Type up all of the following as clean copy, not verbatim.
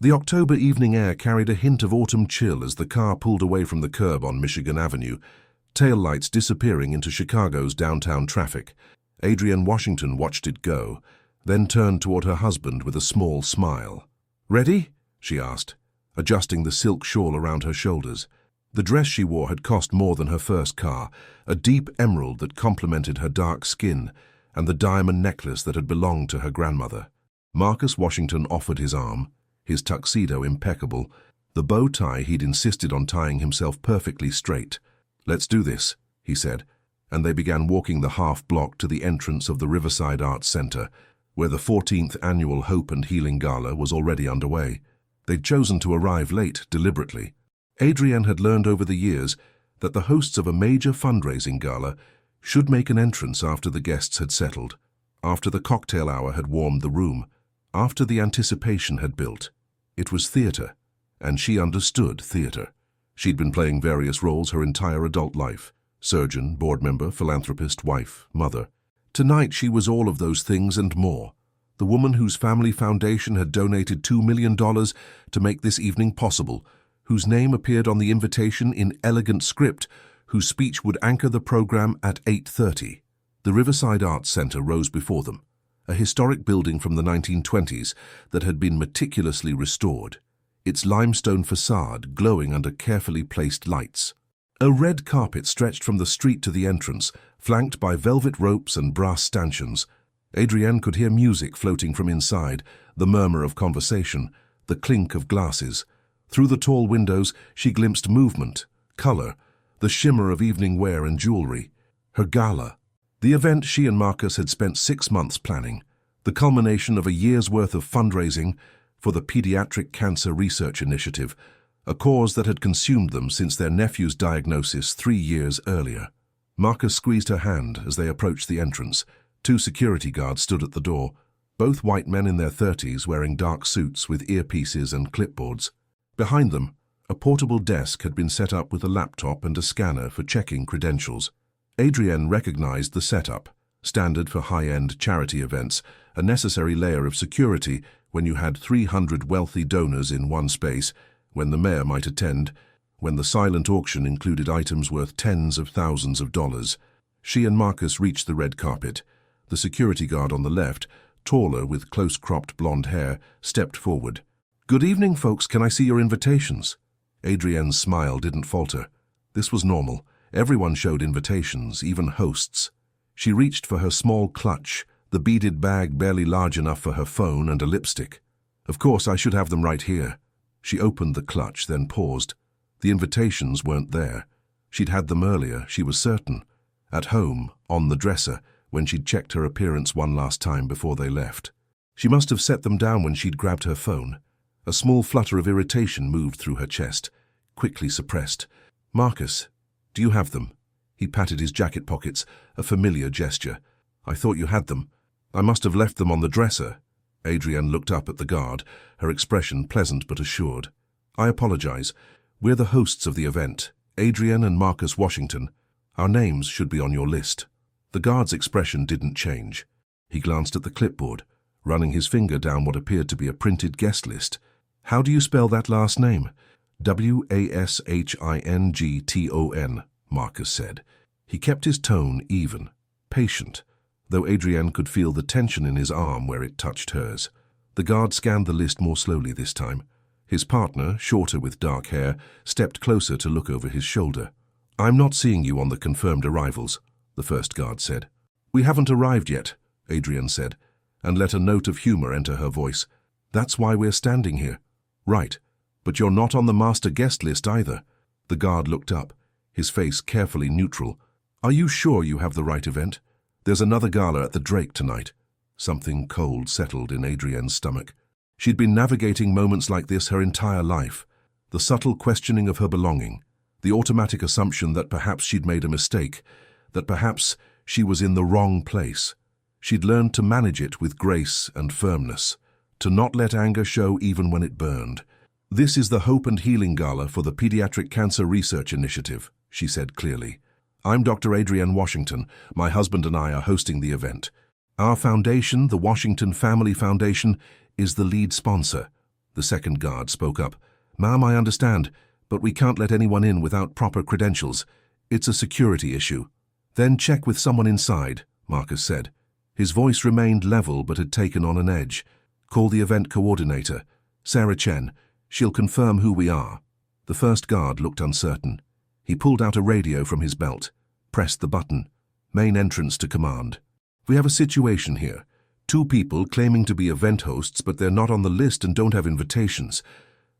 The October evening air carried a hint of autumn chill as the car pulled away from the curb on Michigan Avenue, taillights disappearing into Chicago's downtown traffic. Adrienne Washington watched it go, then turned toward her husband with a small smile. "Ready?" she asked, adjusting the silk shawl around her shoulders. The dress she wore had cost more than her first car, a deep emerald that complemented her dark skin, and the diamond necklace that had belonged to her grandmother. Marcus Washington offered his arm, his tuxedo impeccable, the bow tie he'd insisted on tying himself perfectly straight. "Let's do this," he said, and they began walking the half-block to the entrance of the Riverside Arts Center, where the 14th annual Hope and Healing Gala was already underway. They'd chosen to arrive late, deliberately. Adrienne had learned over the years that the hosts of a major fundraising gala should make an entrance after the guests had settled, after the cocktail hour had warmed the room, after the anticipation had built. It was theater, and she understood theater. She'd been playing various roles her entire adult life: surgeon, board member, philanthropist, wife, mother. Tonight she was all of those things and more. The woman whose family foundation had donated $2 million to make this evening possible, whose name appeared on the invitation in elegant script, whose speech would anchor the program at 8:30. The Riverside Arts Center rose before them, a historic building from the 1920s that had been meticulously restored, its limestone facade glowing under carefully placed lights. A red carpet stretched from the street to the entrance, flanked by velvet ropes and brass stanchions. Adrienne could hear music floating from inside, the murmur of conversation, the clink of glasses. Through the tall windows, she glimpsed movement, color, the shimmer of evening wear and jewelry. Her gala, the event she and Marcus had spent 6 months planning, the culmination of a year's worth of fundraising for the Pediatric Cancer Research Initiative, a cause that had consumed them since their nephew's diagnosis 3 years earlier. Marcus squeezed her hand as they approached the entrance. 2 security guards stood at the door, both white men in their 30s wearing dark suits with earpieces and clipboards. Behind them, a portable desk had been set up with a laptop and a scanner for checking credentials. Adrienne recognized the setup, standard for high-end charity events, a necessary layer of security when you had 300 wealthy donors in one space, when the mayor might attend, when the silent auction included items worth tens of thousands of dollars. She and Marcus reached the red carpet. The security guard on the left, taller with close-cropped blonde hair, stepped forward. "Good evening, folks. Can I see your invitations?" Adrienne's smile didn't falter. This was normal. Everyone showed invitations, even hosts. She reached for her small clutch, the beaded bag barely large enough for her phone and a lipstick. "Of course, I should have them right here." She opened the clutch, then paused. The invitations weren't there. She'd had them earlier, she was certain. At home, on the dresser, when she'd checked her appearance one last time before they left. She must have set them down when she'd grabbed her phone. A small flutter of irritation moved through her chest, quickly suppressed. "Marcus, do you have them?" He patted his jacket pockets, a familiar gesture. "I thought you had them. I must have left them on the dresser." Adrienne looked up at the guard, her expression pleasant but assured. "I apologize. We're the hosts of the event, Adrienne and Marcus Washington. Our names should be on your list." The guard's expression didn't change. He glanced at the clipboard, running his finger down what appeared to be a printed guest list. "How do you spell that last name?" "Washington," Marcus said. He kept his tone even, patient, though Adrienne could feel the tension in his arm where it touched hers. The guard scanned the list more slowly this time. His partner, shorter with dark hair, stepped closer to look over his shoulder. "I'm not seeing you on the confirmed arrivals," the first guard said. "We haven't arrived yet," Adrienne said, and let a note of humor enter her voice. "That's why we're standing here." "Right, but you're not on the master guest list either." The guard looked up, his face carefully neutral. "Are you sure you have the right event? There's another gala at the Drake tonight." Something cold settled in Adrienne's stomach. She'd been navigating moments like this her entire life. The subtle questioning of her belonging, the automatic assumption that perhaps she'd made a mistake, that perhaps she was in the wrong place. She'd learned to manage it with grace and firmness, to not let anger show even when it burned. "This is the Hope and Healing Gala for the Pediatric Cancer Research Initiative," she said clearly. "I'm Dr. Adrienne Washington. My husband and I are hosting the event. Our foundation, the Washington Family Foundation, is the lead sponsor." The second guard spoke up. "Ma'am, I understand, but we can't let anyone in without proper credentials. It's a security issue." "Then check with someone inside," Marcus said. His voice remained level but had taken on an edge. "Call the event coordinator, Sarah Chen. She'll confirm who we are." The first guard looked uncertain. He pulled out a radio from his belt, pressed the button. "Main entrance to command. We have a situation here. 2 people claiming to be event hosts, but they're not on the list and don't have invitations."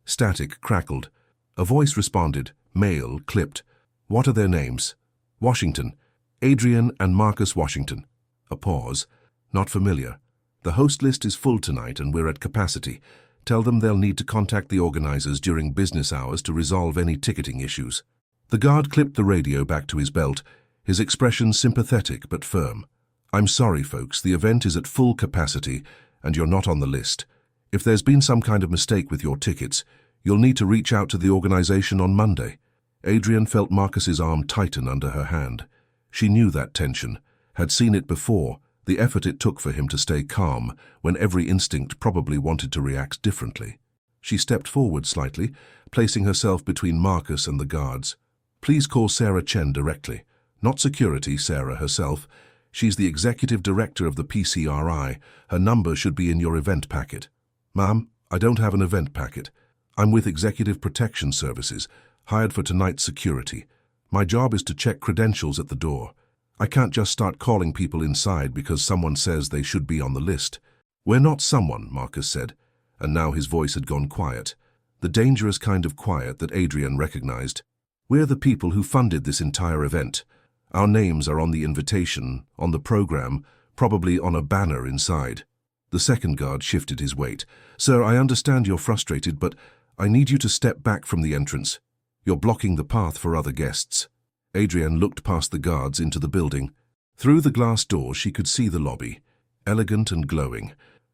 Static crackled. A voice responded, male, clipped. "What are their names?" "Washington. Adrian and Marcus Washington." A pause. "Not familiar. The host list is full tonight and we're at capacity. Tell them they'll need to contact the organizers during business hours to resolve any ticketing issues." The guard clipped the radio back to his belt, his expression sympathetic but firm. "I'm sorry, folks, the event is at full capacity and you're not on the list. If there's been some kind of mistake with your tickets, you'll need to reach out to the organization on Monday." Adrian felt Marcus's arm tighten under her hand. She knew that tension, had seen it before, the effort it took for him to stay calm when every instinct probably wanted to react differently. She stepped forward slightly, placing herself between Marcus and the guards. "Please call Sarah Chen directly. Not security, Sarah herself. She's the executive director of the PCRI. Her number should be in your event packet." "Ma'am, I don't have an event packet. I'm with Executive Protection Services, hired for tonight's security. My job is to check credentials at the door. I can't just start calling people inside because someone says they should be on the list." "We're not someone," Marcus said, and now his voice had gone quiet, the dangerous kind of quiet that Adrian recognized. "We're the people who funded this entire event. Our names are on the invitation, on the program, probably on a banner inside." The second guard shifted his weight. "Sir, I understand you're frustrated, but I need you to step back from the entrance. You're blocking the path for other guests." Adrian looked past the guards into the building. Through the glass door she could see the lobby, elegant and glowing.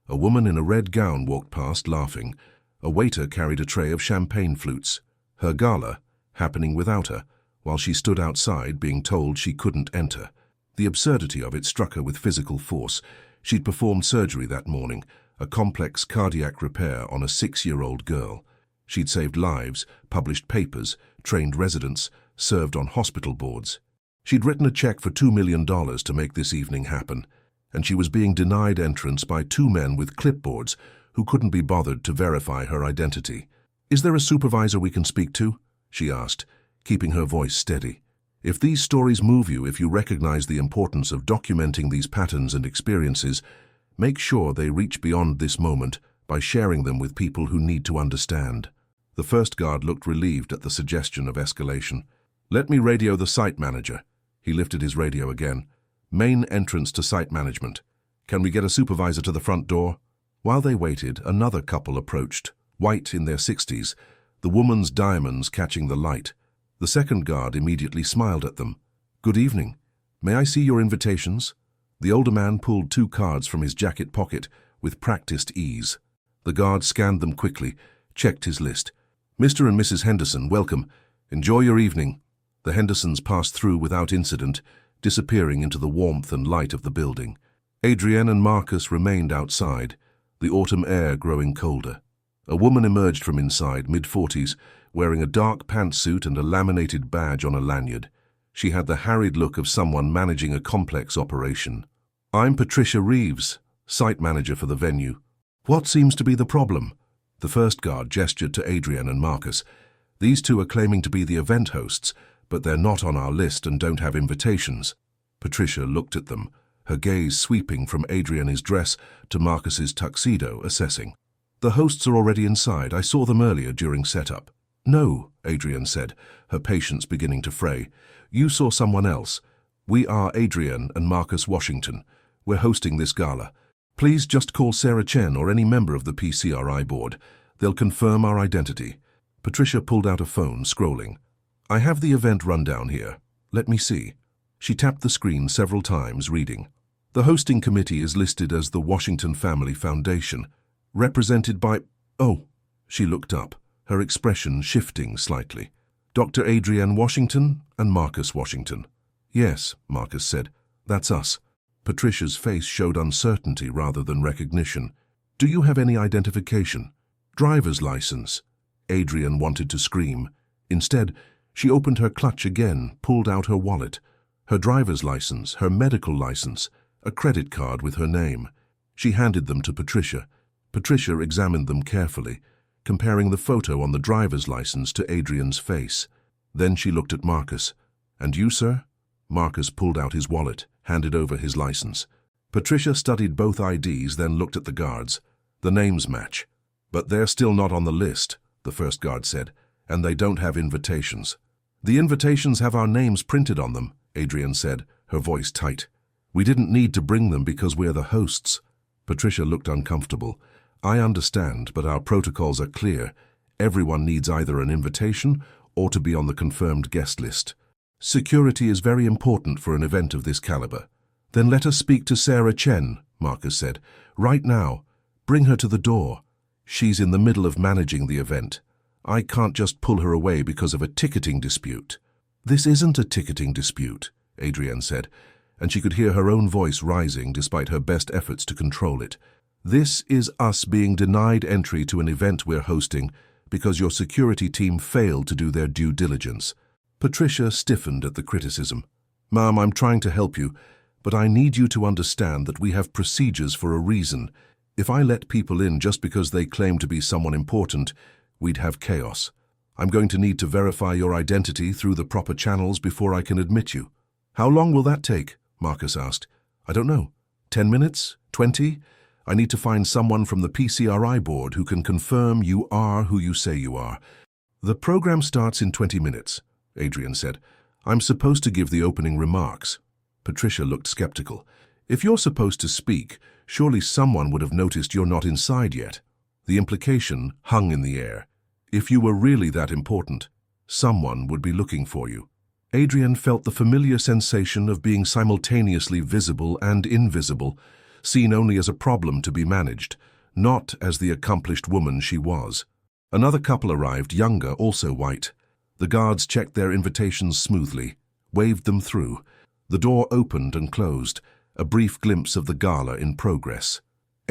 A woman in a red gown walked past, laughing. A waiter carried a tray of champagne flutes. Her gala, happening without her, while she stood outside being told she couldn't enter. The absurdity of it struck her with physical force. She'd performed surgery that morning, a complex cardiac repair on a 6-year-old girl. She'd saved lives, published papers, trained residents, served on hospital boards. She'd written a check for $2 million to make this evening happen, and she was being denied entrance by 2 men with clipboards who couldn't be bothered to verify her identity. "Is there a supervisor we can speak to?" she asked, keeping her voice steady. "If these stories move you, if you recognize the importance of documenting these patterns and experiences, make sure they reach beyond this moment by sharing them with people who need to understand." The first guard looked relieved at the suggestion of escalation. "Let me radio the site manager." He lifted his radio again. "Main entrance to site management. Can we get a supervisor to the front door?" While they waited, another couple approached, white in their 60s, the woman's diamonds catching the light. The second guard immediately smiled at them. "Good evening. May I see your invitations?" The older man pulled 2 cards from his jacket pocket with practiced ease. The guard scanned them quickly, checked his list. "Mr. and Mrs. Henderson, welcome. Enjoy your evening." The Hendersons passed through without incident, disappearing into the warmth and light of the building. Adrian and Marcus remained outside, the autumn air growing colder. A woman emerged from inside, mid-40s, wearing a dark pantsuit and a laminated badge on a lanyard. She had the harried look of someone managing a complex operation. "I'm Patricia Reeves, site manager for the venue. What seems to be the problem?" The first guard gestured to Adrian and Marcus. "These 2 are claiming to be the event hosts, but they're not on our list and don't have invitations." Patricia looked at them, her gaze sweeping from Adrian's dress to Marcus's tuxedo, assessing. "The hosts are already inside. I saw them earlier during setup." "No," Adrian said, her patience beginning to fray. "You saw someone else. We are Adrian and Marcus Washington. We're hosting this gala. Please just call Sarah Chen or any member of the PCRI board. They'll confirm our identity." Patricia pulled out a phone, scrolling. "I have the event rundown here. Let me see." She tapped the screen several times, reading. "The hosting committee is listed as the Washington Family Foundation, represented by—" "Oh," she looked up, her expression shifting slightly. "Dr. Adrian Washington and Marcus Washington." "Yes," Marcus said, "that's us." Patricia's face showed uncertainty rather than recognition. "Do you have any identification?" Driver's license. Adrian wanted to scream. Instead, she opened her clutch again, pulled out her wallet. Her driver's license, her medical license, a credit card with her name. She handed them to Patricia. Patricia examined them carefully, comparing the photo on the driver's license to Adrian's face. Then she looked at Marcus. "And you, sir?" Marcus pulled out his wallet, handed over his license. Patricia studied both IDs, then looked at the guards. The names match. "But they're still not on the list," the first guard said, "and they don't have invitations." "The invitations have our names printed on them," Adrian said, her voice tight. "We didn't need to bring them because we're the hosts." Patricia looked uncomfortable. "I understand, but our protocols are clear. Everyone needs either an invitation or to be on the confirmed guest list. Security is very important for an event of this caliber." "Then let us speak to Sarah Chen," Marcus said. "Right now. Bring her to the door. She's in the middle of managing the event. I can't just pull her away because of a ticketing dispute." "This isn't a ticketing dispute," Adrienne said, and she could hear her own voice rising despite her best efforts to control it. "This is us being denied entry to an event we're hosting because your security team failed to do their due diligence." Patricia stiffened at the criticism. "Ma'am, I'm trying to help you, but I need you to understand that we have procedures for a reason. If I let people in just because they claim to be someone important, we'd have chaos. I'm going to need to verify your identity through the proper channels before I can admit you." "How long will that take?" Marcus asked. "I don't know. 10 minutes? 20? I need to find someone from the PCRI board who can confirm you are who you say you are." "The program starts in 20 minutes, Adrian said. "I'm supposed to give the opening remarks." Patricia looked skeptical. "If you're supposed to speak, surely someone would have noticed you're not inside yet." The implication hung in the air. If you were really that important, someone would be looking for you. Adrian felt the familiar sensation of being simultaneously visible and invisible, seen only as a problem to be managed, not as the accomplished woman she was. Another couple arrived, younger, also white. The guards checked their invitations smoothly, waved them through. The door opened and closed, a brief glimpse of the gala in progress.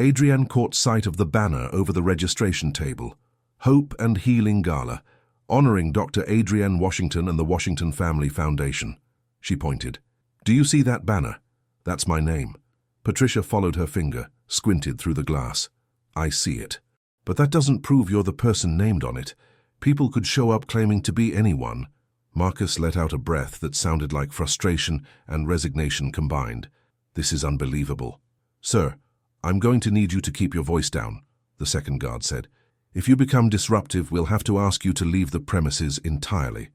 Adrienne caught sight of the banner over the registration table. Hope and Healing Gala, honoring Dr. Adrienne Washington and the Washington Family Foundation. She pointed. "Do you see that banner? That's my name." Patricia followed her finger, squinted through the glass. "I see it. But that doesn't prove you're the person named on it. People could show up claiming to be anyone." Marcus let out a breath that sounded like frustration and resignation combined. "This is unbelievable." "Sir, I'm going to need you to keep your voice down," the second guard said. "If you become disruptive, we'll have to ask you to leave the premises entirely."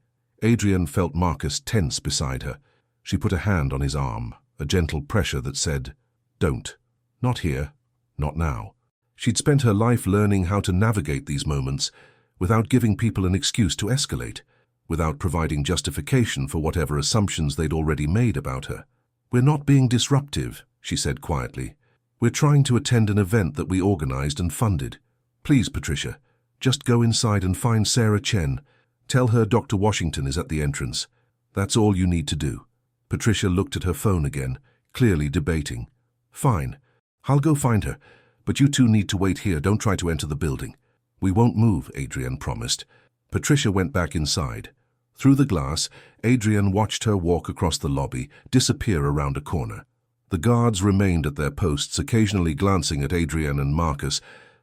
Adrienne felt Marcus tense beside her. She put a hand on his arm, a gentle pressure that said, "Don't. Not here. Not now." She'd spent her life learning how to navigate these moments without giving people an excuse to escalate, without providing justification for whatever assumptions they'd already made about her. "We're not being disruptive," she said quietly. "We're trying to attend an event that we organized and funded. Please, Patricia, just go inside and find Sarah Chen. Tell her Dr. Washington is at the entrance. That's all you need to do." Patricia looked at her phone again, clearly debating. "Fine. I'll go find her, but you two need to wait here. Don't try to enter the building." "We won't move," Adrienne promised. Patricia went back inside. Through the glass, Adrienne watched her walk across the lobby, disappear around a corner. The guards remained at their posts, occasionally glancing at Adrienne and Marcus,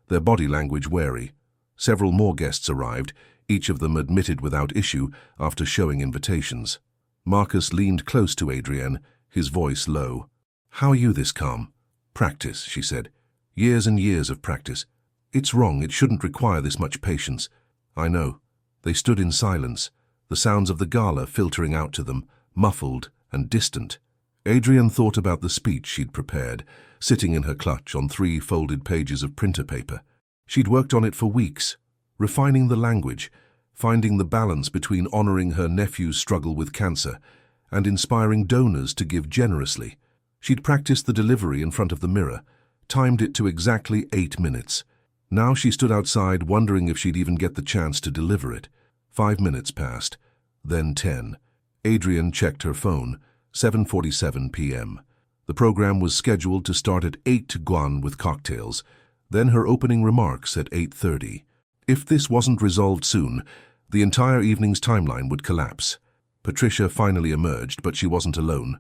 their body language wary. Several more guests arrived, each of them admitted without issue after showing invitations. Marcus leaned close to Adrienne, his voice low. "How are you this calm?" "Practice," she said. "Years and years of practice. It's wrong, it shouldn't require this much patience." "I know." They stood in silence, the sounds of the gala filtering out to them, muffled and distant. Adrienne thought about the speech she'd prepared, sitting in her clutch on 3 folded pages of printer paper. She'd worked on it for weeks, refining the language, finding the balance between honoring her nephew's struggle with cancer and inspiring donors to give generously. She'd practiced the delivery in front of the mirror, timed it to exactly 8 minutes. Now she stood outside, wondering if she'd even get the chance to deliver it. 5 minutes passed, then 10. Adrienne checked her phone, 7:47 p.m. The program was scheduled to start at 8 Guan with cocktails, then her opening remarks at 8:30. If this wasn't resolved soon, the entire evening's timeline would collapse. Patricia finally emerged, but she wasn't alone.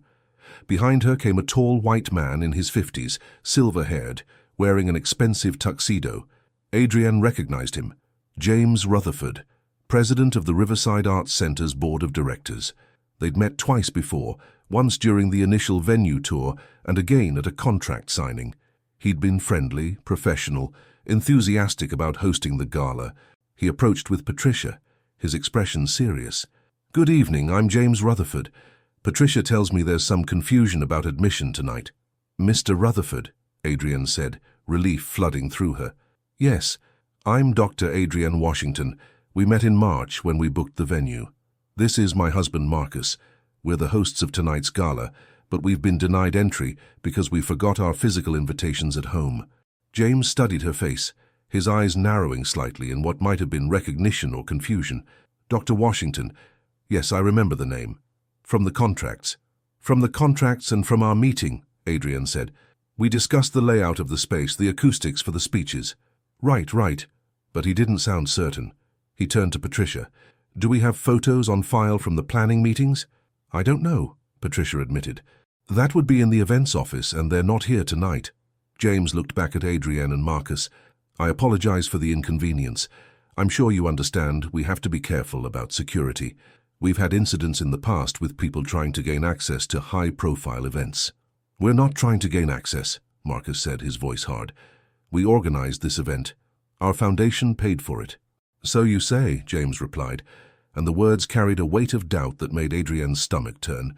Behind her came a tall white man in his 50s, silver-haired, wearing an expensive tuxedo. Adrienne recognized him. James Rutherford, president of the Riverside Arts Center's board of directors. They'd met twice before, once during the initial venue tour and again at a contract signing. He'd been friendly, professional, enthusiastic about hosting the gala. He approached with Patricia, his expression serious. "Good evening, I'm James Rutherford. Patricia tells me there's some confusion about admission tonight." "Mr. Rutherford," Adrienne said, relief flooding through her. "Yes, I'm Dr. Adrienne Washington. We met in March when we booked the venue. This is my husband Marcus. We're the hosts of tonight's gala, but we've been denied entry because we forgot our physical invitations at home." James studied her face, his eyes narrowing slightly in what might have been recognition or confusion. "Dr. Washington, yes, I remember the name. From the contracts." "From the contracts and from our meeting," Adrienne said. "We discussed the layout of the space, the acoustics for the speeches." Right. But he didn't sound certain. He turned to Patricia. "Do we have photos on file from the planning meetings?" "I don't know," Patricia admitted. "That would be in the events office, and they're not here tonight." James looked back at Adrienne and Marcus. "I apologize for the inconvenience. I'm sure you understand we have to be careful about security. We've had incidents in the past with people trying to gain access to high-profile events." "We're not trying to gain access," Marcus said, his voice hard. "We organized this event. Our foundation paid for it." "So you say," James replied, and the words carried a weight of doubt that made Adrienne's stomach turn.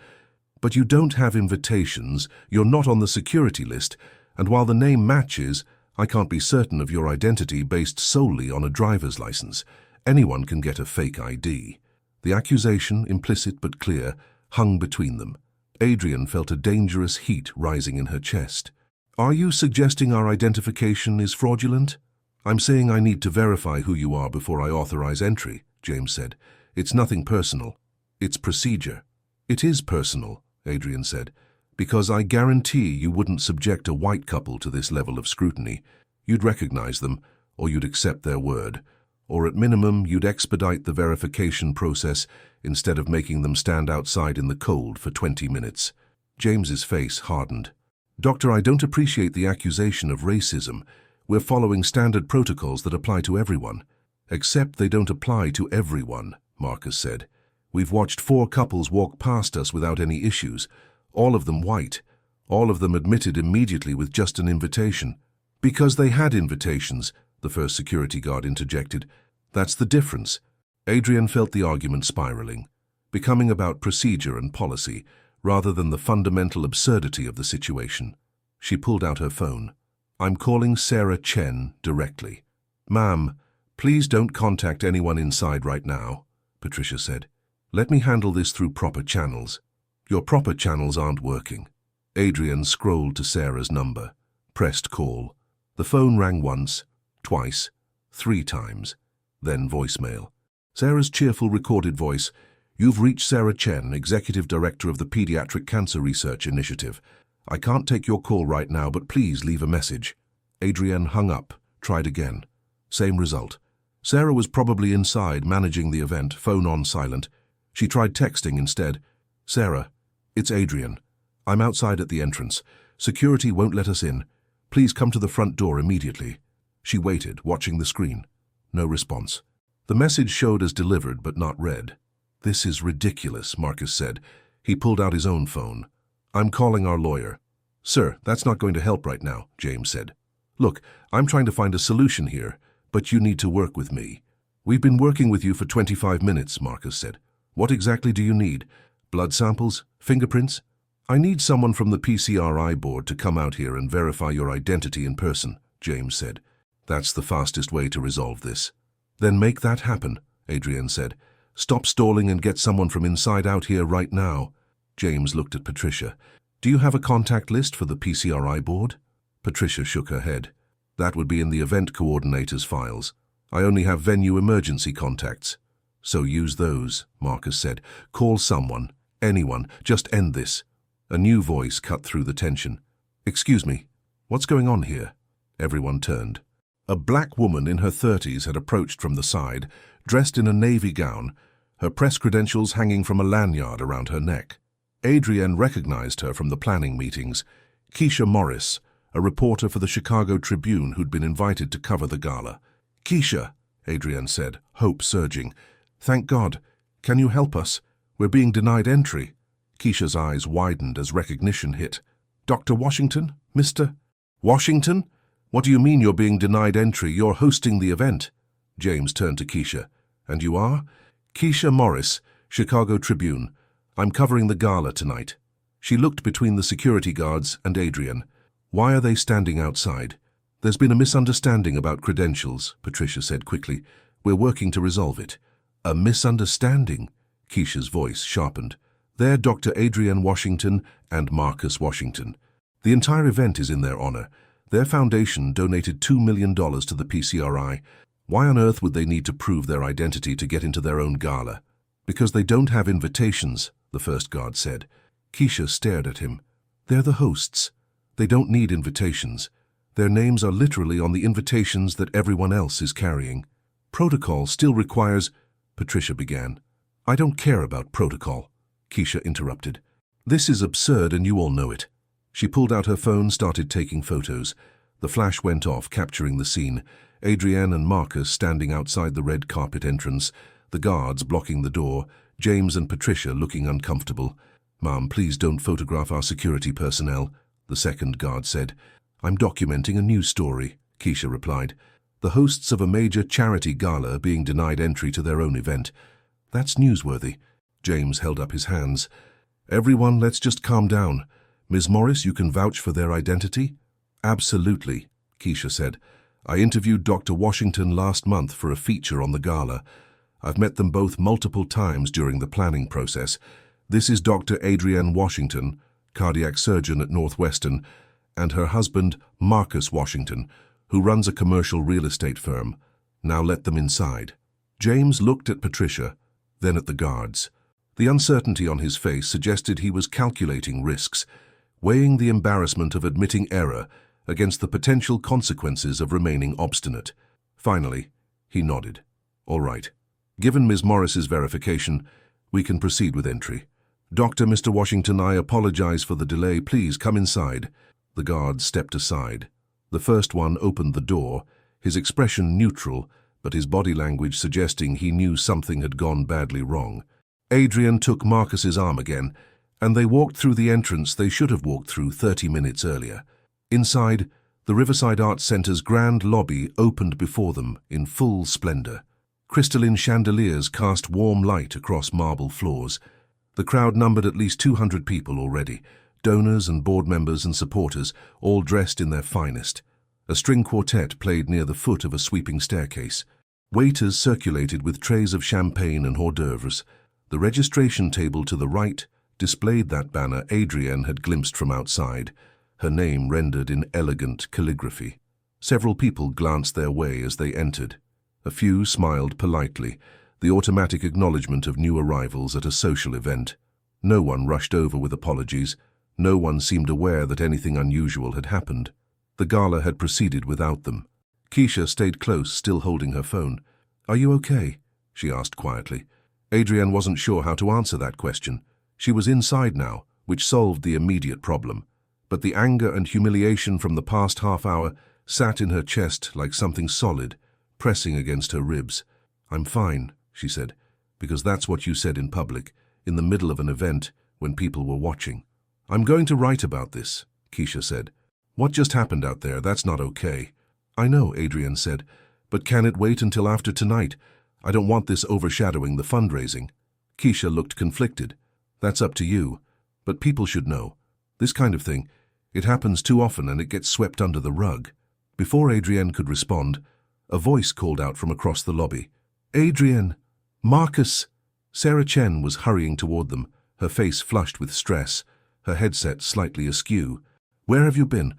"But you don't have invitations, you're not on the security list, and while the name matches, I can't be certain of your identity based solely on a driver's license. Anyone can get a fake ID." The accusation, implicit but clear, hung between them. Adrienne felt a dangerous heat rising in her chest. "Are you suggesting our identification is fraudulent?" "I'm saying I need to verify who you are before I authorize entry," James said. "It's nothing personal. It's procedure." "It is personal," Adrienne said, "because I guarantee you wouldn't subject a white couple to this level of scrutiny. You'd recognize them, or you'd accept their word. Or at minimum, you'd expedite the verification process instead of making them stand outside in the cold for 20 minutes. James's face hardened. "Doctor, I don't appreciate the accusation of racism. We're following standard protocols that apply to everyone." "Except they don't apply to everyone," Marcus said. "We've watched 4 couples walk past us without any issues, all of them white, all of them admitted immediately with just an invitation." "Because they had invitations," the first security guard interjected. "That's the difference." Adrienne felt the argument spiraling, becoming about procedure and policy, rather than the fundamental absurdity of the situation. She pulled out her phone. "I'm calling Sarah Chen directly." "Ma'am, please don't contact anyone inside right now," Patricia said. "Let me handle this through proper channels." "Your proper channels aren't working." Adrienne scrolled to Sarah's number, pressed call. The phone rang once, twice, 3 times, then voicemail. Sarah's cheerful recorded voice, "You've reached Sarah Chen, Executive Director of the Pediatric Cancer Research Initiative. I can't take your call right now, but please leave a message." Adrienne hung up, tried again. Same result. Sarah was probably inside managing the event, phone on silent. She tried texting instead. "Sarah, it's Adrienne. I'm outside at the entrance. Security won't let us in. Please come to the front door immediately." She waited, watching the screen. No response. The message showed as delivered but not read. "This is ridiculous," Marcus said. He pulled out his own phone. "I'm calling our lawyer." "Sir, that's not going to help right now," James said. "Look, I'm trying to find a solution here, but you need to work with me." "We've been working with you for 25 minutes, Marcus said. "What exactly do you need? Blood samples? Fingerprints?" "I need someone from the PCRI board to come out here and verify your identity in person," James said. "That's the fastest way to resolve this." "Then make that happen," Adrienne said. "Stop stalling and get someone from inside out here right now." James looked at Patricia. "Do you have a contact list for the PCRI board?" Patricia shook her head. "That would be in the event coordinator's files. I only have venue emergency contacts." "So use those," Marcus said. "Call someone, anyone, just end this." A new voice cut through the tension. "Excuse me, what's going on here?" Everyone turned. A black woman in her 30s had approached from the side, dressed in a navy gown, her press credentials hanging from a lanyard around her neck. Adrienne recognized her from the planning meetings. Keisha Morris, a reporter for the Chicago Tribune who'd been invited to cover the gala. "Keisha," Adrienne said, hope surging. "Thank God. Can you help us? We're being denied entry." Keisha's eyes widened as recognition hit. "Dr. Washington? Mr. Washington? What do you mean you're being denied entry? You're hosting the event." James turned to Keisha. "And you are?" "Keisha Morris, Chicago Tribune. I'm covering the gala tonight." She looked between the security guards and Adrienne. "Why are they standing outside?" "There's been a misunderstanding about credentials," Patricia said quickly. "We're working to resolve it." "A misunderstanding?" Keisha's voice sharpened. "They're Dr. Adrienne Washington and Marcus Washington. The entire event is in their honor. Their foundation donated $2 million to the PCRI. Why on earth would they need to prove their identity to get into their own gala?" "Because they don't have invitations," the first guard said. Keisha stared at him. "They're the hosts. They don't need invitations. Their names are literally on the invitations that everyone else is carrying." "Protocol still requires—" Patricia began. "I don't care about protocol," Keisha interrupted. "This is absurd and you all know it." She pulled out her phone, started taking photos. The flash went off, capturing the scene. Adrienne and Marcus standing outside the red carpet entrance, the guards blocking the door, James and Patricia looking uncomfortable. "Ma'am, please don't photograph our security personnel," the second guard said. "I'm documenting a news story," Keisha replied. "The hosts of a major charity gala being denied entry to their own event. That's newsworthy." James held up his hands. "Everyone, let's just calm down. Ms. Morris, you can vouch for their identity?" "Absolutely," Keisha said. "I interviewed Dr. Washington last month for a feature on the gala. I've met them both multiple times during the planning process. This is Dr. Adrienne Washington, cardiac surgeon at Northwestern, and her husband, Marcus Washington, who runs a commercial real estate firm. Now let them inside." James looked at Patricia, then at the guards. The uncertainty on his face suggested he was calculating risks, weighing the embarrassment of admitting error against the potential consequences of remaining obstinate. Finally, he nodded. "All right. Given Ms. Morris's verification, we can proceed with entry. Mr. Washington, I apologize for the delay. Please come inside." The guards stepped aside. The first one opened the door, his expression neutral, but his body language suggesting he knew something had gone badly wrong. Adrienne took Marcus's arm again, and they walked through the entrance they should have walked through 30 minutes earlier. Inside, the Riverside Arts Center's grand lobby opened before them in full splendor. Crystalline chandeliers cast warm light across marble floors. The crowd numbered at least 200 people already, donors and board members and supporters, all dressed in their finest. A string quartet played near the foot of a sweeping staircase. Waiters circulated with trays of champagne and hors d'oeuvres. The registration table to the right displayed that banner Adrienne had glimpsed from outside, her name rendered in elegant calligraphy. Several people glanced their way as they entered. A few smiled politely, the automatic acknowledgement of new arrivals at a social event. No one rushed over with apologies. No one seemed aware that anything unusual had happened. The gala had proceeded without them. Keisha stayed close, still holding her phone. "Are you okay?" she asked quietly. Adrienne wasn't sure how to answer that question. She was inside now, which solved the immediate problem. But the anger and humiliation from the past half hour sat in her chest like something solid, pressing against her ribs. "I'm fine," she said, "because that's what you said in public, in the middle of an event, when people were watching." "I'm going to write about this," Keisha said. "What just happened out there, that's not okay." "I know," Adrienne said, "but can it wait until after tonight? I don't want this overshadowing the fundraising." Keisha looked conflicted. "That's up to you, but people should know. This kind of thing, it happens too often and it gets swept under the rug." Before Adrienne could respond, a voice called out from across the lobby. "Adrienne! Marcus!" Sarah Chen was hurrying toward them, her face flushed with stress, her headset slightly askew. "Where have you been?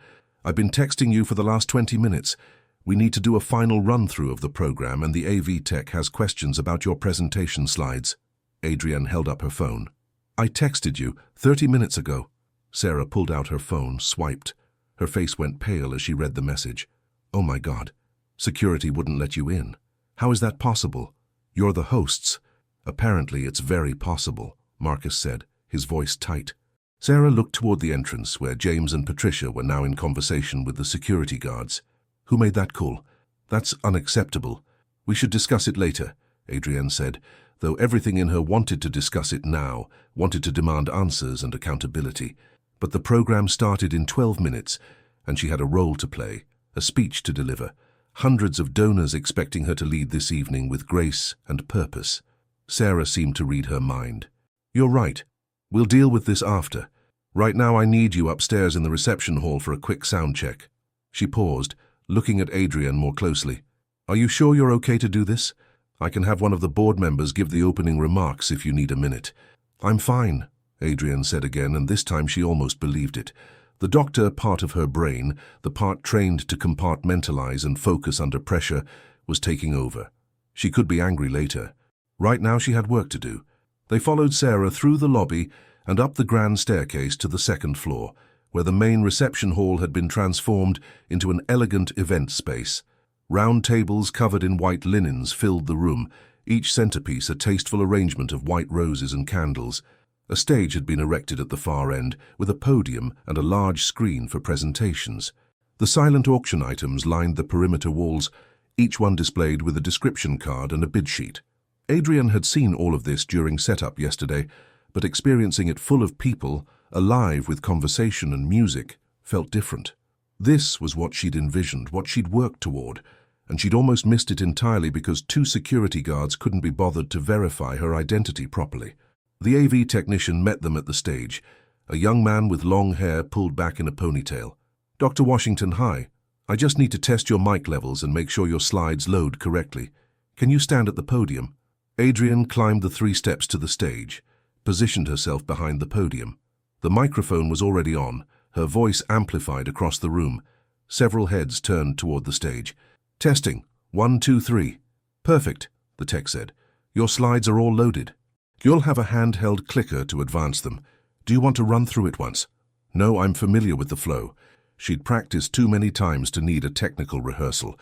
I've been texting you for the last 20 minutes. We need to do a final run-through of the program and the AV tech has questions about your presentation slides." Adrienne held up her phone. "I texted you 30 minutes ago." Sarah pulled out her phone, swiped. Her face went pale as she read the message. "Oh my God. Security wouldn't let you in. How is that possible? You're the hosts. Apparently it's very possible, Marcus said, his voice tight. Sarah looked toward the entrance where James and Patricia were now in conversation with the security guards. Who made that call? That's unacceptable. We should discuss it later, Adrienne said, though everything in her wanted to discuss it now, wanted to demand answers and accountability. But the program started in 12 minutes, and she had a role to play, a speech to deliver, hundreds of donors expecting her to lead this evening with grace and purpose. Sarah seemed to read her mind. You're right. We'll deal with this after. Right now I need you upstairs in the reception hall for a quick sound check. She paused, looking at Adrienne more closely. Are you sure you're okay to do this? I can have one of the board members give the opening remarks if you need a minute. I'm fine, Adrienne said again, and this time she almost believed it. The doctor part of her brain, the part trained to compartmentalize and focus under pressure, was taking over. She could be angry later. Right now she had work to do. They followed Sarah through the lobby and up the grand staircase to the second floor, where the main reception hall had been transformed into an elegant event space. Round tables covered in white linens filled the room, each centerpiece a tasteful arrangement of white roses and candles. A stage had been erected at the far end, with a podium and a large screen for presentations. The silent auction items lined the perimeter walls, each one displayed with a description card and a bid sheet. Adrienne had seen all of this during setup yesterday, but experiencing it full of people, alive with conversation and music, felt different. This was what she'd envisioned, what she'd worked toward, and she'd almost missed it entirely because 2 security guards couldn't be bothered to verify her identity properly. The AV technician met them at the stage, a young man with long hair pulled back in a ponytail. Dr. Washington, hi. I just need to test your mic levels and make sure your slides load correctly. Can you stand at the podium? Adrienne climbed the 3 steps to the stage, positioned herself behind the podium. The microphone was already on, her voice amplified across the room. Several heads turned toward the stage. Testing. 1, 2, 3. Perfect, the tech said. Your slides are all loaded. You'll have a handheld clicker to advance them. Do you want to run through it once? No, I'm familiar with the flow. She'd practiced too many times to need a technical rehearsal.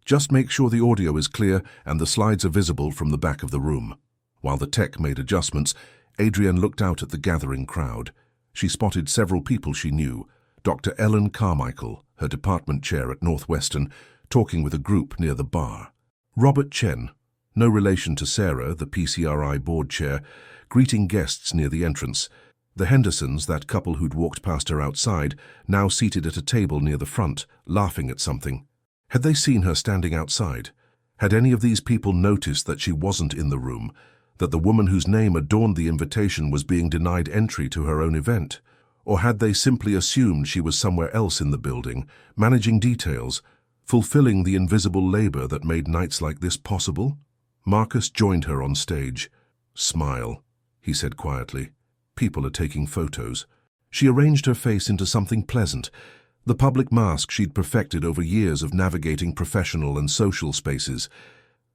Just make sure the audio is clear and the slides are visible from the back of the room. While the tech made adjustments, Adrienne looked out at the gathering crowd. She spotted several people she knew. Dr. Ellen Carmichael, her department chair at Northwestern, talking with a group near the bar. Robert Chen, no relation to Sarah, the PCRI board chair, greeting guests near the entrance. The Hendersons, that couple who'd walked past her outside, now seated at a table near the front, laughing at something. Had they seen her standing outside? Had any of these people noticed that she wasn't in the room, that the woman whose name adorned the invitation was being denied entry to her own event? Or had they simply assumed she was somewhere else in the building, managing details, fulfilling the invisible labor that made nights like this possible? Marcus joined her on stage. Smile, he said quietly. People are taking photos. She arranged her face into something pleasant, the public mask she'd perfected over years of navigating professional and social spaces.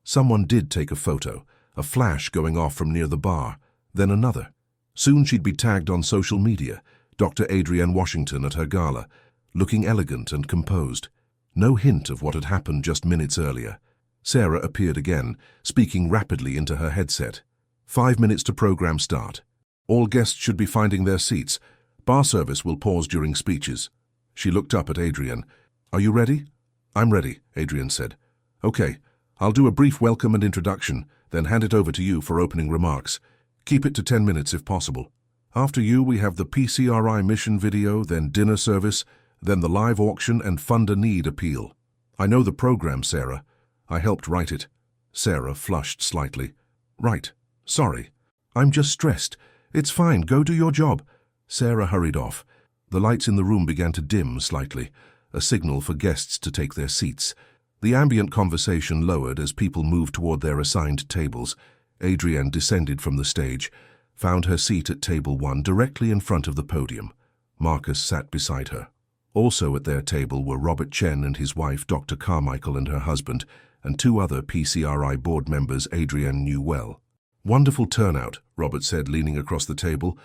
Someone did take a photo, a flash going off from near the bar, then another. Soon she'd be tagged on social media, Dr. Adrienne Washington at her gala, looking elegant and composed. No hint of what had happened just minutes earlier. Sarah appeared again, speaking rapidly into her headset. 5 minutes to program start. All guests should be finding their seats. Bar service will pause during speeches. She looked up at Adrienne. Are you ready? I'm ready, Adrienne said. Okay, I'll do a brief welcome and introduction, then hand it over to you for opening remarks. Keep it to 10 minutes if possible. After you, we have the PCRI mission video, then dinner service, then the live auction and funder need appeal. I know the program, Sarah. I helped write it. Sarah flushed slightly. Right. Sorry. I'm just stressed. It's fine. Go do your job. Sarah hurried off. The lights in the room began to dim slightly, a signal for guests to take their seats. The ambient conversation lowered as people moved toward their assigned tables. Adrienne descended from the stage, found her seat at table 1 directly in front of the podium. Marcus sat beside her. Also at their table were Robert Chen and his wife, Dr. Carmichael, and her husband, and 2 other PCRI board members Adrienne knew well. Wonderful turnout, Robert said, leaning across the table.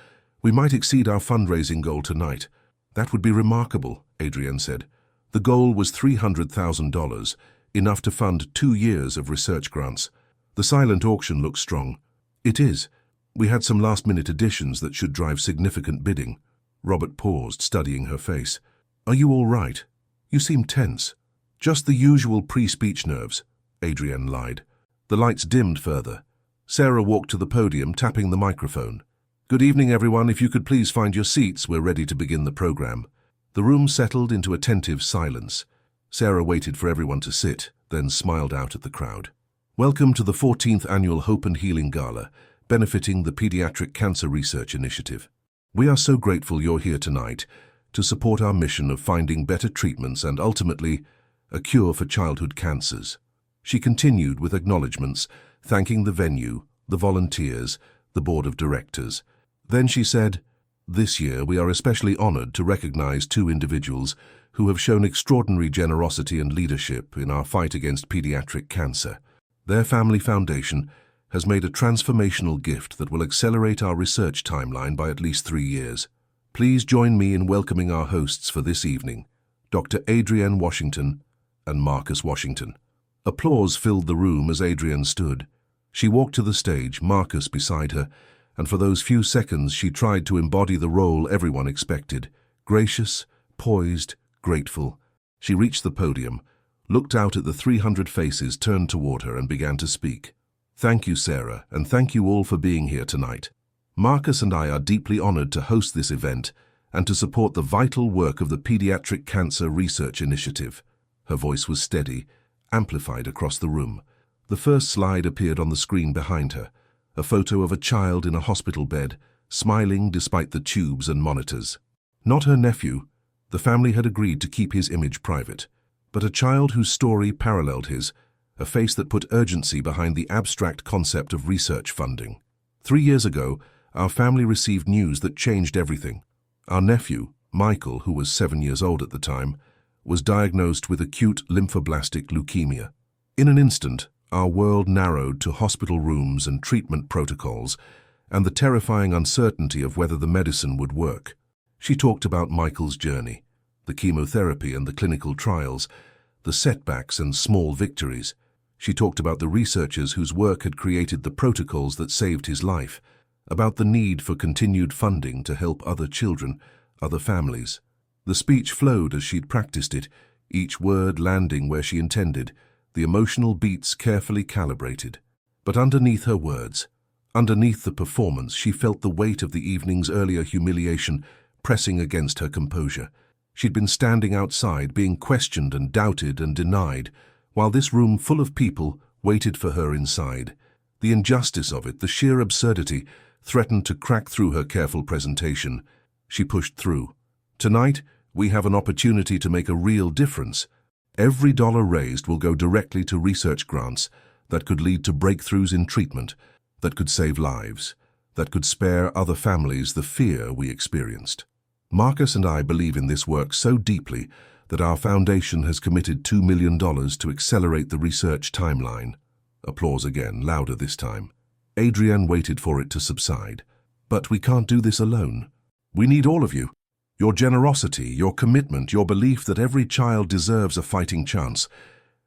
We might exceed our fundraising goal tonight. That would be remarkable, Adrienne said. The goal was $300,000. enough to fund 2 years of research grants. The silent auction looks strong. It is. We had some last-minute additions that should drive significant bidding. Robert paused, studying her face. Are you all right? You seem tense. Just the usual pre-speech nerves, Adrienne lied. The lights dimmed further. Sarah walked to the podium, tapping the microphone. Good evening, everyone. If you could please find your seats, we're ready to begin the program. The room settled into attentive silence. Sarah waited for everyone to sit, then smiled out at the crowd. Welcome to the 14th Annual Hope and Healing Gala, benefiting the Pediatric Cancer Research Initiative. We are so grateful you're here tonight to support our mission of finding better treatments and, ultimately, a cure for childhood cancers. She continued with acknowledgements, thanking the venue, the volunteers, the board of directors. Then she said, "This year we are especially honored to recognize 2 individuals who have shown extraordinary generosity and leadership in our fight against pediatric cancer. Their family foundation has made a transformational gift that will accelerate our research timeline by at least 3 years. Please join me in welcoming our hosts for this evening, Dr. Adrienne Washington and Marcus Washington." Applause filled the room as Adrienne stood. She walked to the stage, Marcus beside her, and for those few seconds she tried to embody the role everyone expected. Gracious, poised, grateful. She reached the podium, looked out at the 300 faces turned toward her and began to speak. Thank you, Sarah, and thank you all for being here tonight. Marcus and I are deeply honored to host this event and to support the vital work of the Pediatric Cancer Research Initiative. Her voice was steady, amplified across the room. The first slide appeared on the screen behind her, a photo of a child in a hospital bed, smiling despite the tubes and monitors. Not her nephew. The family had agreed to keep his image private, but a child whose story paralleled his, a face that put urgency behind the abstract concept of research funding. 3 years ago, our family received news that changed everything. Our nephew, Michael, who was 7 years old at the time, was diagnosed with acute lymphoblastic leukemia. In an instant, our world narrowed to hospital rooms and treatment protocols, and the terrifying uncertainty of whether the medicine would work. She talked about Michael's journey, the chemotherapy and the clinical trials, the setbacks and small victories. She talked about the researchers whose work had created the protocols that saved his life, about the need for continued funding to help other children, other families. The speech flowed as she'd practiced it, each word landing where she intended, the emotional beats carefully calibrated. But underneath her words, underneath the performance, she felt the weight of the evening's earlier humiliation pressing against her composure. She'd been standing outside, being questioned and doubted and denied, while this room full of people waited for her inside. The injustice of it, the sheer absurdity, threatened to crack through her careful presentation. She pushed through. Tonight, we have an opportunity to make a real difference. Every dollar raised will go directly to research grants that could lead to breakthroughs in treatment, that could save lives, that could spare other families the fear we experienced. Marcus and I believe in this work so deeply that our foundation has committed $2 million to accelerate the research timeline. Applause again, louder this time. Adrienne waited for it to subside. But we can't do this alone. We need all of you. Your generosity, your commitment, your belief that every child deserves a fighting chance.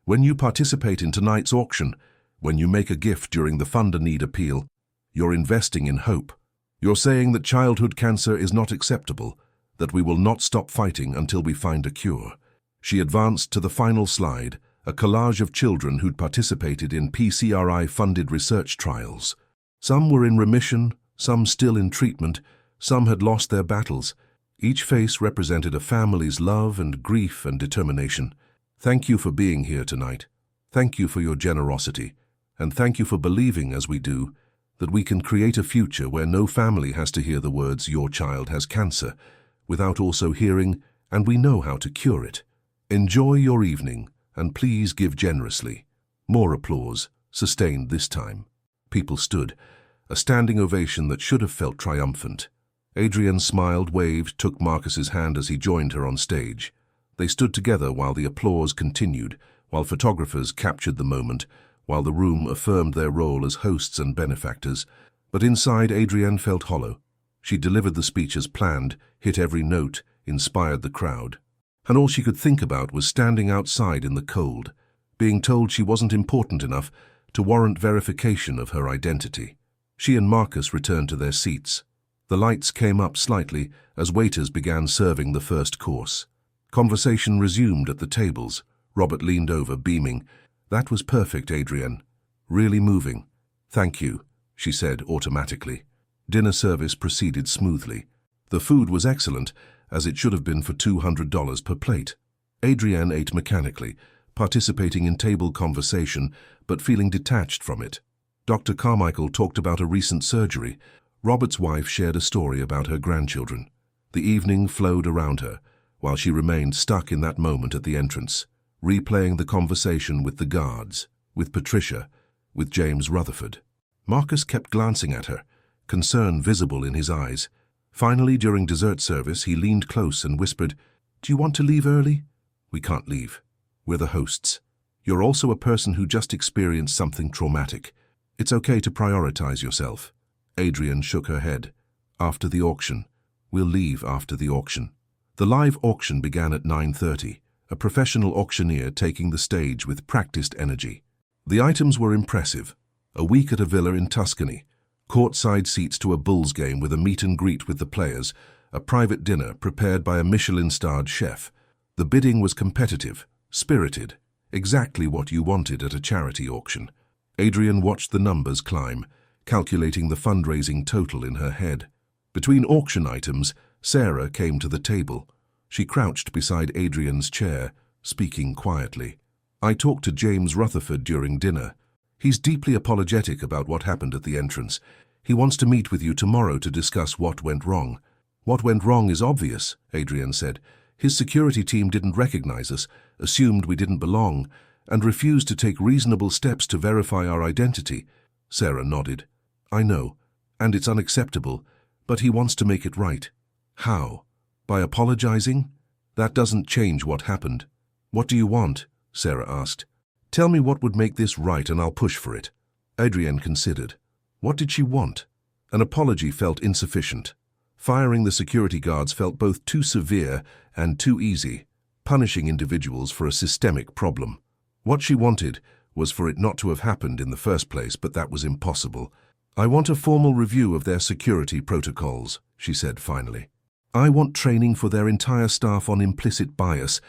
When you participate in tonight's auction, when you make a gift during the Fund a Need appeal, you're investing in hope. You're saying that childhood cancer is not acceptable, that we will not stop fighting until we find a cure. She advanced to the final slide, a collage of children who'd participated in PCRI-funded research trials. Some were in remission, some still in treatment, some had lost their battles. Each face represented a family's love and grief and determination. Thank you for being here tonight. Thank you for your generosity. And thank you for believing, as we do, that we can create a future where no family has to hear the words, "Your child has cancer," without also hearing, "And we know how to cure it." Enjoy your evening, and please give generously. More applause, sustained this time. People stood, a standing ovation that should have felt triumphant. Adrienne smiled, waved, took Marcus's hand as he joined her on stage. They stood together while the applause continued, while photographers captured the moment, while the room affirmed their role as hosts and benefactors. But inside, Adrienne felt hollow. She delivered the speech as planned, hit every note, inspired the crowd. And all she could think about was standing outside in the cold, being told she wasn't important enough to warrant verification of her identity. She and Marcus returned to their seats. The lights came up slightly as waiters began serving the first course. Conversation resumed at the tables. Robert leaned over, beaming. "That was perfect, Adrienne. Really moving." "Thank you," she said automatically. Dinner service proceeded smoothly. The food was excellent, as it should have been for $200 per plate. Adrienne ate mechanically, participating in table conversation, but feeling detached from it. Dr. Carmichael talked about a recent surgery. Robert's wife shared a story about her grandchildren. The evening flowed around her, while she remained stuck in that moment at the entrance, replaying the conversation with the guards, with Patricia, with James Rutherford. Marcus kept glancing at her, concern visible in his eyes. Finally, during dessert service, he leaned close and whispered, "Do you want to leave early?" "We can't leave. We're the hosts. You're also a person who just experienced something traumatic. It's okay to prioritize yourself." Adrienne shook her head. "After the auction. We'll leave after the auction." The live auction began at 9:30, a professional auctioneer taking the stage with practiced energy. The items were impressive. A week at a villa in Tuscany, courtside seats to a Bulls game with a meet and greet with the players, a private dinner prepared by a Michelin-starred chef. The bidding was competitive, spirited, exactly what you wanted at a charity auction. Adrienne watched the numbers climb, calculating the fundraising total in her head. Between auction items, Sarah came to the table. She crouched beside Adrienne's chair, speaking quietly. "I talked to James Rutherford during dinner. He's deeply apologetic about what happened at the entrance. He wants to meet with you tomorrow to discuss what went wrong." "What went wrong is obvious," Adrienne said. "His security team didn't recognize us, assumed we didn't belong, and refused to take reasonable steps to verify our identity." Sarah nodded. "I know, and it's unacceptable, but he wants to make it right." "How? By apologizing? That doesn't change what happened." "What do you want?" Sarah asked. "Tell me what would make this right and I'll push for it." Adrienne considered. What did she want? An apology felt insufficient. Firing the security guards felt both too severe and too easy, punishing individuals for a systemic problem. What she wanted was for it not to have happened in the first place, but that was impossible. "I want a formal review of their security protocols," she said finally. "I want training for their entire staff on implicit bias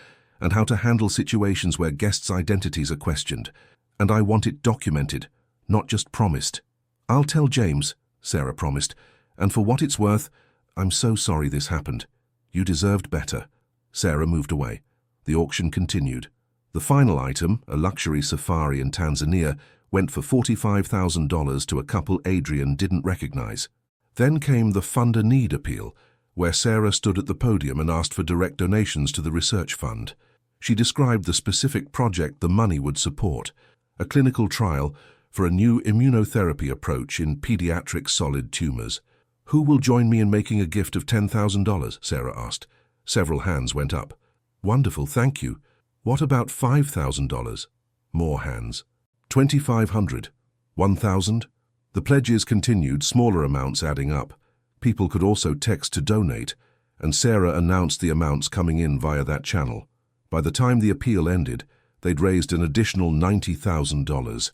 and how to handle situations where guests' identities are questioned. And I want it documented, not just promised." "I'll tell James," Sarah promised, "and for what it's worth, I'm so sorry this happened. You deserved better." Sarah moved away. The auction continued. The final item, a luxury safari in Tanzania, went for $45,000 to a couple Adrienne didn't recognize. Then came the Fund a Need appeal, where Sarah stood at the podium and asked for direct donations to the research fund. She described the specific project the money would support, a clinical trial for a new immunotherapy approach in pediatric solid tumors. "Who will join me in making a gift of $10,000? Sarah asked. Several hands went up. "Wonderful, thank you. What about $5,000? More hands. $2,500. $1,000? The pledges continued, smaller amounts adding up. People could also text to donate, and Sarah announced the amounts coming in via that channel. By the time the appeal ended, they'd raised an additional $90,000.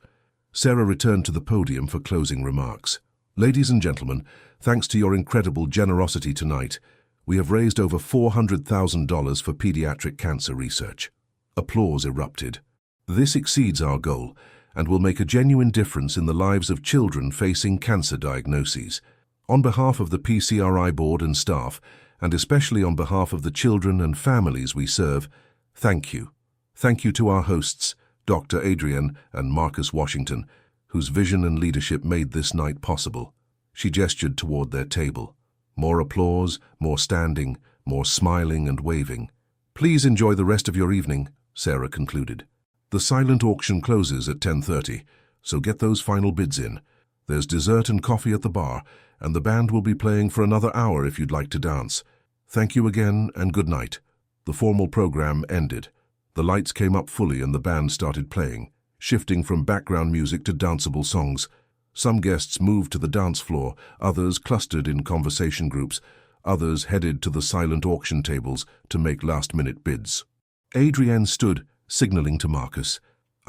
Sarah returned to the podium for closing remarks. "Ladies and gentlemen, thanks to your incredible generosity tonight, we have raised over $400,000 for pediatric cancer research." Applause erupted. "This exceeds our goal and will make a genuine difference in the lives of children facing cancer diagnoses. On behalf of the PCRI board and staff, and especially on behalf of the children and families we serve, thank you. Thank you to our hosts, Dr. Adrienne and Marcus Washington, whose vision and leadership made this night possible." She gestured toward their table. More applause, more standing, more smiling and waving. "Please enjoy the rest of your evening," Sarah concluded. "The silent auction closes at 10:30, so get those final bids in. There's dessert and coffee at the bar, and the band will be playing for another hour if you'd like to dance. Thank you again and good night." The formal program ended. The lights came up fully and the band started playing, shifting from background music to danceable songs. Some guests moved to the dance floor, others clustered in conversation groups, others headed to the silent auction tables to make last-minute bids. Adrienne stood, signaling to Marcus.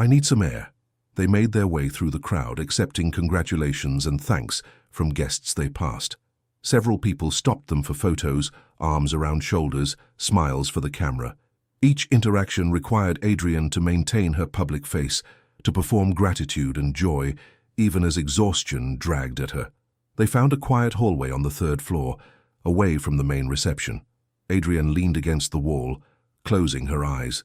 I need some air. They made their way through the crowd, accepting congratulations and thanks from guests they passed. Several people stopped them for photos, arms around shoulders, smiles for the camera. Each interaction required Adrienne to maintain her public face, to perform gratitude and joy, even as exhaustion dragged at her. They found a quiet hallway on the 3rd floor, away from the main reception. Adrienne leaned against the wall, closing her eyes.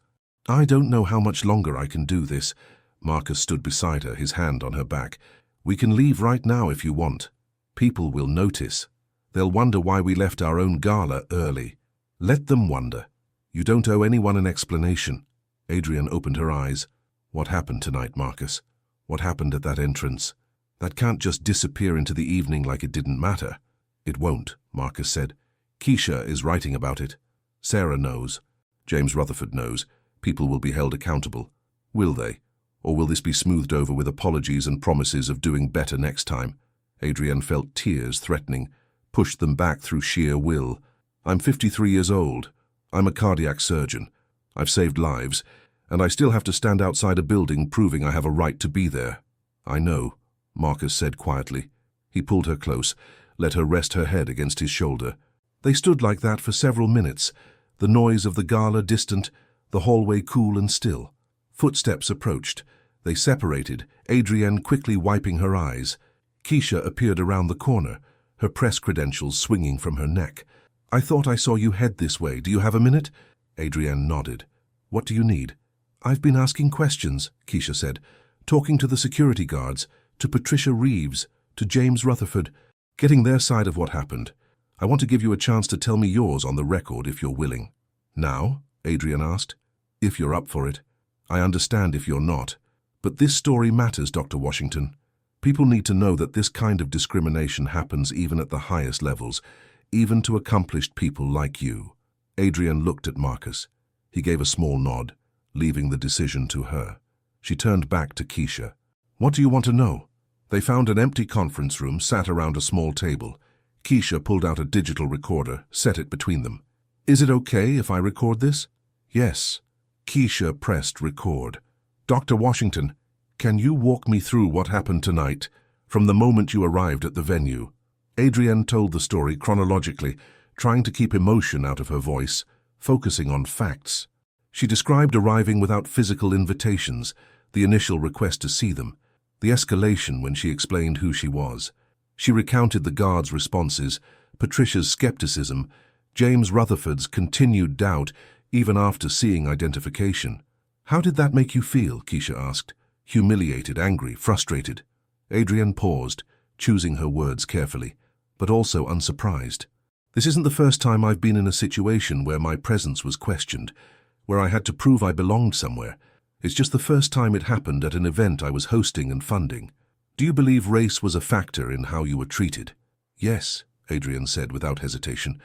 I don't know how much longer I can do this. Marcus stood beside her, his hand on her back. We can leave right now if you want. People will notice. They'll wonder why we left our own gala early. Let them wonder. You don't owe anyone an explanation. Adrienne opened her eyes. What happened tonight, Marcus? What happened at that entrance? That can't just disappear into the evening like it didn't matter. It won't, Marcus said. Keisha is writing about it. Sarah knows. James Rutherford knows. People will be held accountable. Will they? Or will this be smoothed over with apologies and promises of doing better next time? Adrienne felt tears threatening, pushed them back through sheer will. I'm 53 years old. I'm a cardiac surgeon. I've saved lives, and I still have to stand outside a building proving I have a right to be there. I know, Marcus said quietly. He pulled her close, let her rest her head against his shoulder. They stood like that for several minutes, the noise of the gala distant, the hallway cool and still. Footsteps approached. They separated, Adrienne quickly wiping her eyes. Keisha appeared around the corner, her press credentials swinging from her neck. I thought I saw you head this way. Do you have a minute? Adrienne nodded. What do you need? I've been asking questions, Keisha said, talking to the security guards, to Patricia Reeves, to James Rutherford, getting their side of what happened. I want to give you a chance to tell me yours on the record if you're willing. Now? Adrienne asked. If you're up for it. I understand if you're not. But this story matters, Dr. Washington. People need to know that this kind of discrimination happens even at the highest levels, even to accomplished people like you. Adrienne looked at Marcus. He gave a small nod, leaving the decision to her. She turned back to Keisha. What do you want to know? They found an empty conference room, sat around a small table. Keisha pulled out a digital recorder, set it between them. Is it okay if I record this? Yes. Keisha pressed record. Dr. Washington, can you walk me through what happened tonight, from the moment you arrived at the venue? Adrienne told the story chronologically, trying to keep emotion out of her voice, focusing on facts. She described arriving without physical invitations, the initial request to see them, the escalation when she explained who she was. She recounted the guards' responses, Patricia's skepticism, James Rutherford's continued doubt even after seeing identification. How did that make you feel? Keisha asked. Humiliated, angry, frustrated. Adrienne paused, choosing her words carefully, but also unsurprised. This isn't the first time I've been in a situation where my presence was questioned, where I had to prove I belonged somewhere. It's just the first time it happened at an event I was hosting and funding. Do you believe race was a factor in how you were treated? Yes, Adrienne said without hesitation.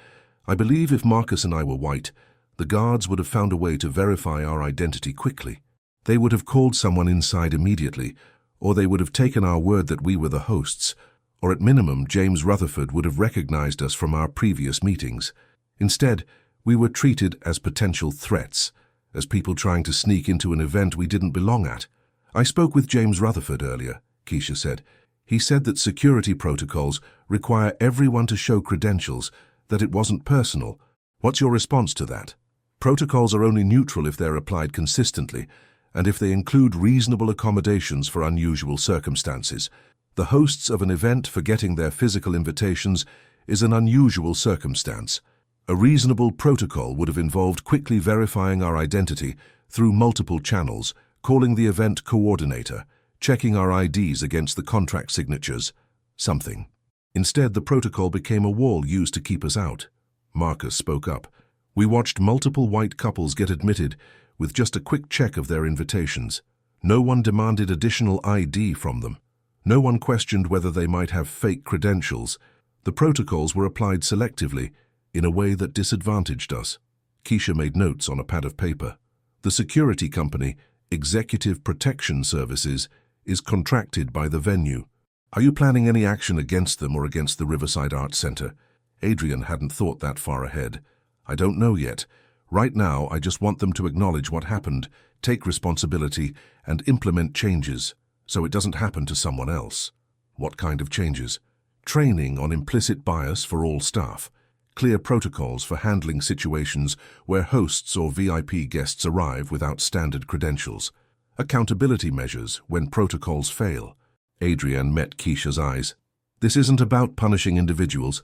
I believe if Marcus and I were white, the guards would have found a way to verify our identity quickly. They would have called someone inside immediately, or they would have taken our word that we were the hosts, or at minimum James Rutherford would have recognized us from our previous meetings. Instead, we were treated as potential threats, as people trying to sneak into an event we didn't belong at. I spoke with James Rutherford earlier, Keisha said. He said that security protocols require everyone to show credentials, that it wasn't personal. What's your response to that? Protocols are only neutral if they're applied consistently, and if they include reasonable accommodations for unusual circumstances. The hosts of an event forgetting their physical invitations is an unusual circumstance. A reasonable protocol would have involved quickly verifying our identity through multiple channels, calling the event coordinator, checking our IDs against the contract signatures, something. Instead, the protocol became a wall used to keep us out. Marcus spoke up. We watched multiple white couples get admitted with just a quick check of their invitations. No one demanded additional ID from them. No one questioned whether they might have fake credentials. The protocols were applied selectively, in a way that disadvantaged us. Keisha made notes on a pad of paper. The security company, Executive Protection Services, is contracted by the venue. Are you planning any action against them or against the Riverside Arts Center? Adrienne hadn't thought that far ahead. I don't know yet. Right now, I just want them to acknowledge what happened, take responsibility, and implement changes so it doesn't happen to someone else. What kind of changes? Training on implicit bias for all staff. Clear protocols for handling situations where hosts or VIP guests arrive without standard credentials. Accountability measures when protocols fail. Adrienne met Keisha's eyes. This isn't about punishing individuals.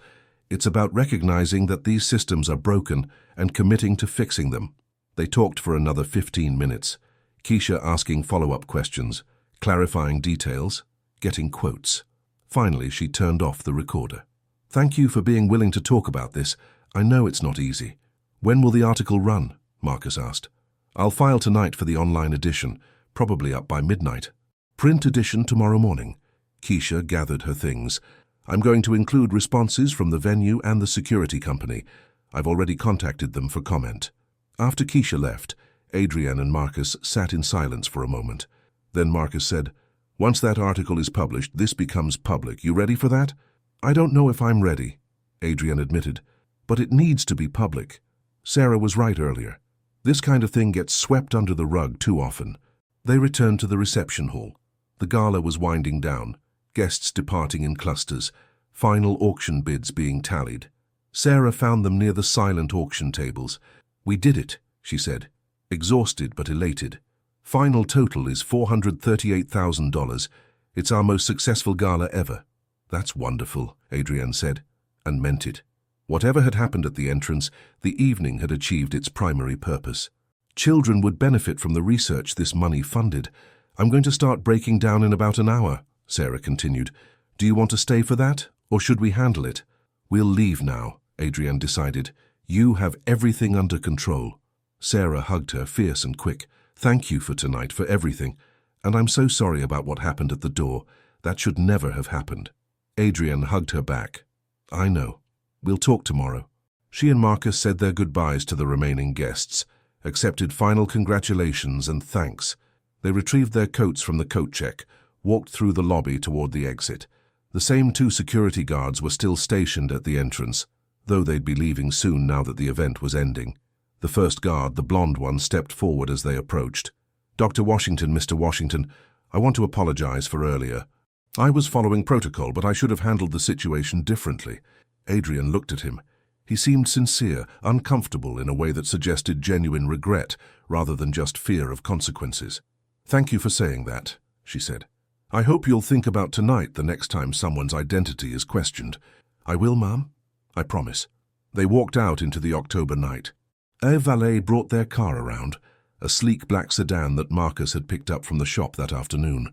It's about recognizing that these systems are broken and committing to fixing them. They talked for another 15 minutes, Keisha asking follow-up questions, clarifying details, getting quotes. Finally, she turned off the recorder. "Thank you for being willing to talk about this. I know it's not easy." "When will the article run?" Marcus asked. "I'll file tonight for the online edition, probably up by midnight. Print edition tomorrow morning." Keisha gathered her things. "I'm going to include responses from the venue and the security company. I've already contacted them for comment." After Keisha left, Adrienne and Marcus sat in silence for a moment. Then Marcus said, "Once that article is published, this becomes public. You ready for that?" "I don't know if I'm ready," Adrienne admitted, "but it needs to be public. Sarah was right earlier. This kind of thing gets swept under the rug too often." They returned to the reception hall. The gala was winding down, guests departing in clusters, final auction bids being tallied. Sarah found them near the silent auction tables. "We did it," she said, exhausted but elated. "Final total is $438,000. It's our most successful gala ever." "That's wonderful," Adrienne said, and meant it. Whatever had happened at the entrance, the evening had achieved its primary purpose. Children would benefit from the research this money funded. "I'm going to start breaking down in about an hour," Sarah continued. "Do you want to stay for that, or should we handle it?" "We'll leave now," Adrienne decided. "You have everything under control." Sarah hugged her, fierce and quick. "Thank you for tonight, for everything. And I'm so sorry about what happened at the door. That should never have happened." Adrienne hugged her back. "I know. We'll talk tomorrow." She and Marcus said their goodbyes to the remaining guests, accepted final congratulations and thanks. They retrieved their coats from the coat check, walked through the lobby toward the exit. The same 2 security guards were still stationed at the entrance, though they'd be leaving soon now that the event was ending. The first guard, the blonde one, stepped forward as they approached. "Dr. Washington, Mr. Washington, I want to apologize for earlier. I was following protocol, but I should have handled the situation differently." Adrienne looked at him. He seemed sincere, uncomfortable in a way that suggested genuine regret rather than just fear of consequences. "Thank you for saying that," she said. "I hope you'll think about tonight the next time someone's identity is questioned." "I will, ma'am. I promise." They walked out into the October night. A valet brought their car around, a sleek black sedan that Marcus had picked up from the shop that afternoon.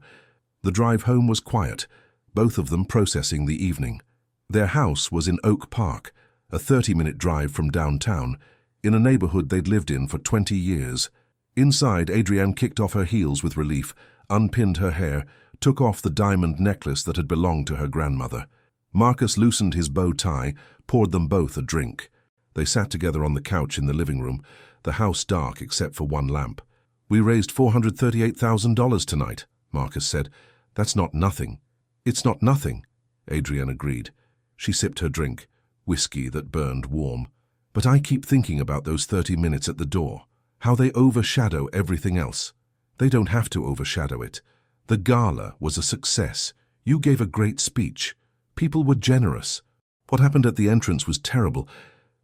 The drive home was quiet, both of them processing the evening. Their house was in Oak Park, a 30-minute drive from downtown, in a neighborhood they'd lived in for 20 years. Inside, Adrienne kicked off her heels with relief, unpinned her hair, took off the diamond necklace that had belonged to her grandmother. Marcus loosened his bow tie, poured them both a drink. They sat together on the couch in the living room, the house dark except for one lamp. "We raised $438,000 tonight," Marcus said. "That's not nothing." "It's not nothing," Adrienne agreed. She sipped her drink, whiskey that burned warm. "But I keep thinking about those 30 minutes at the door, how they overshadow everything else. They don't have to overshadow it. The gala was a success. You gave a great speech. People were generous. What happened at the entrance was terrible,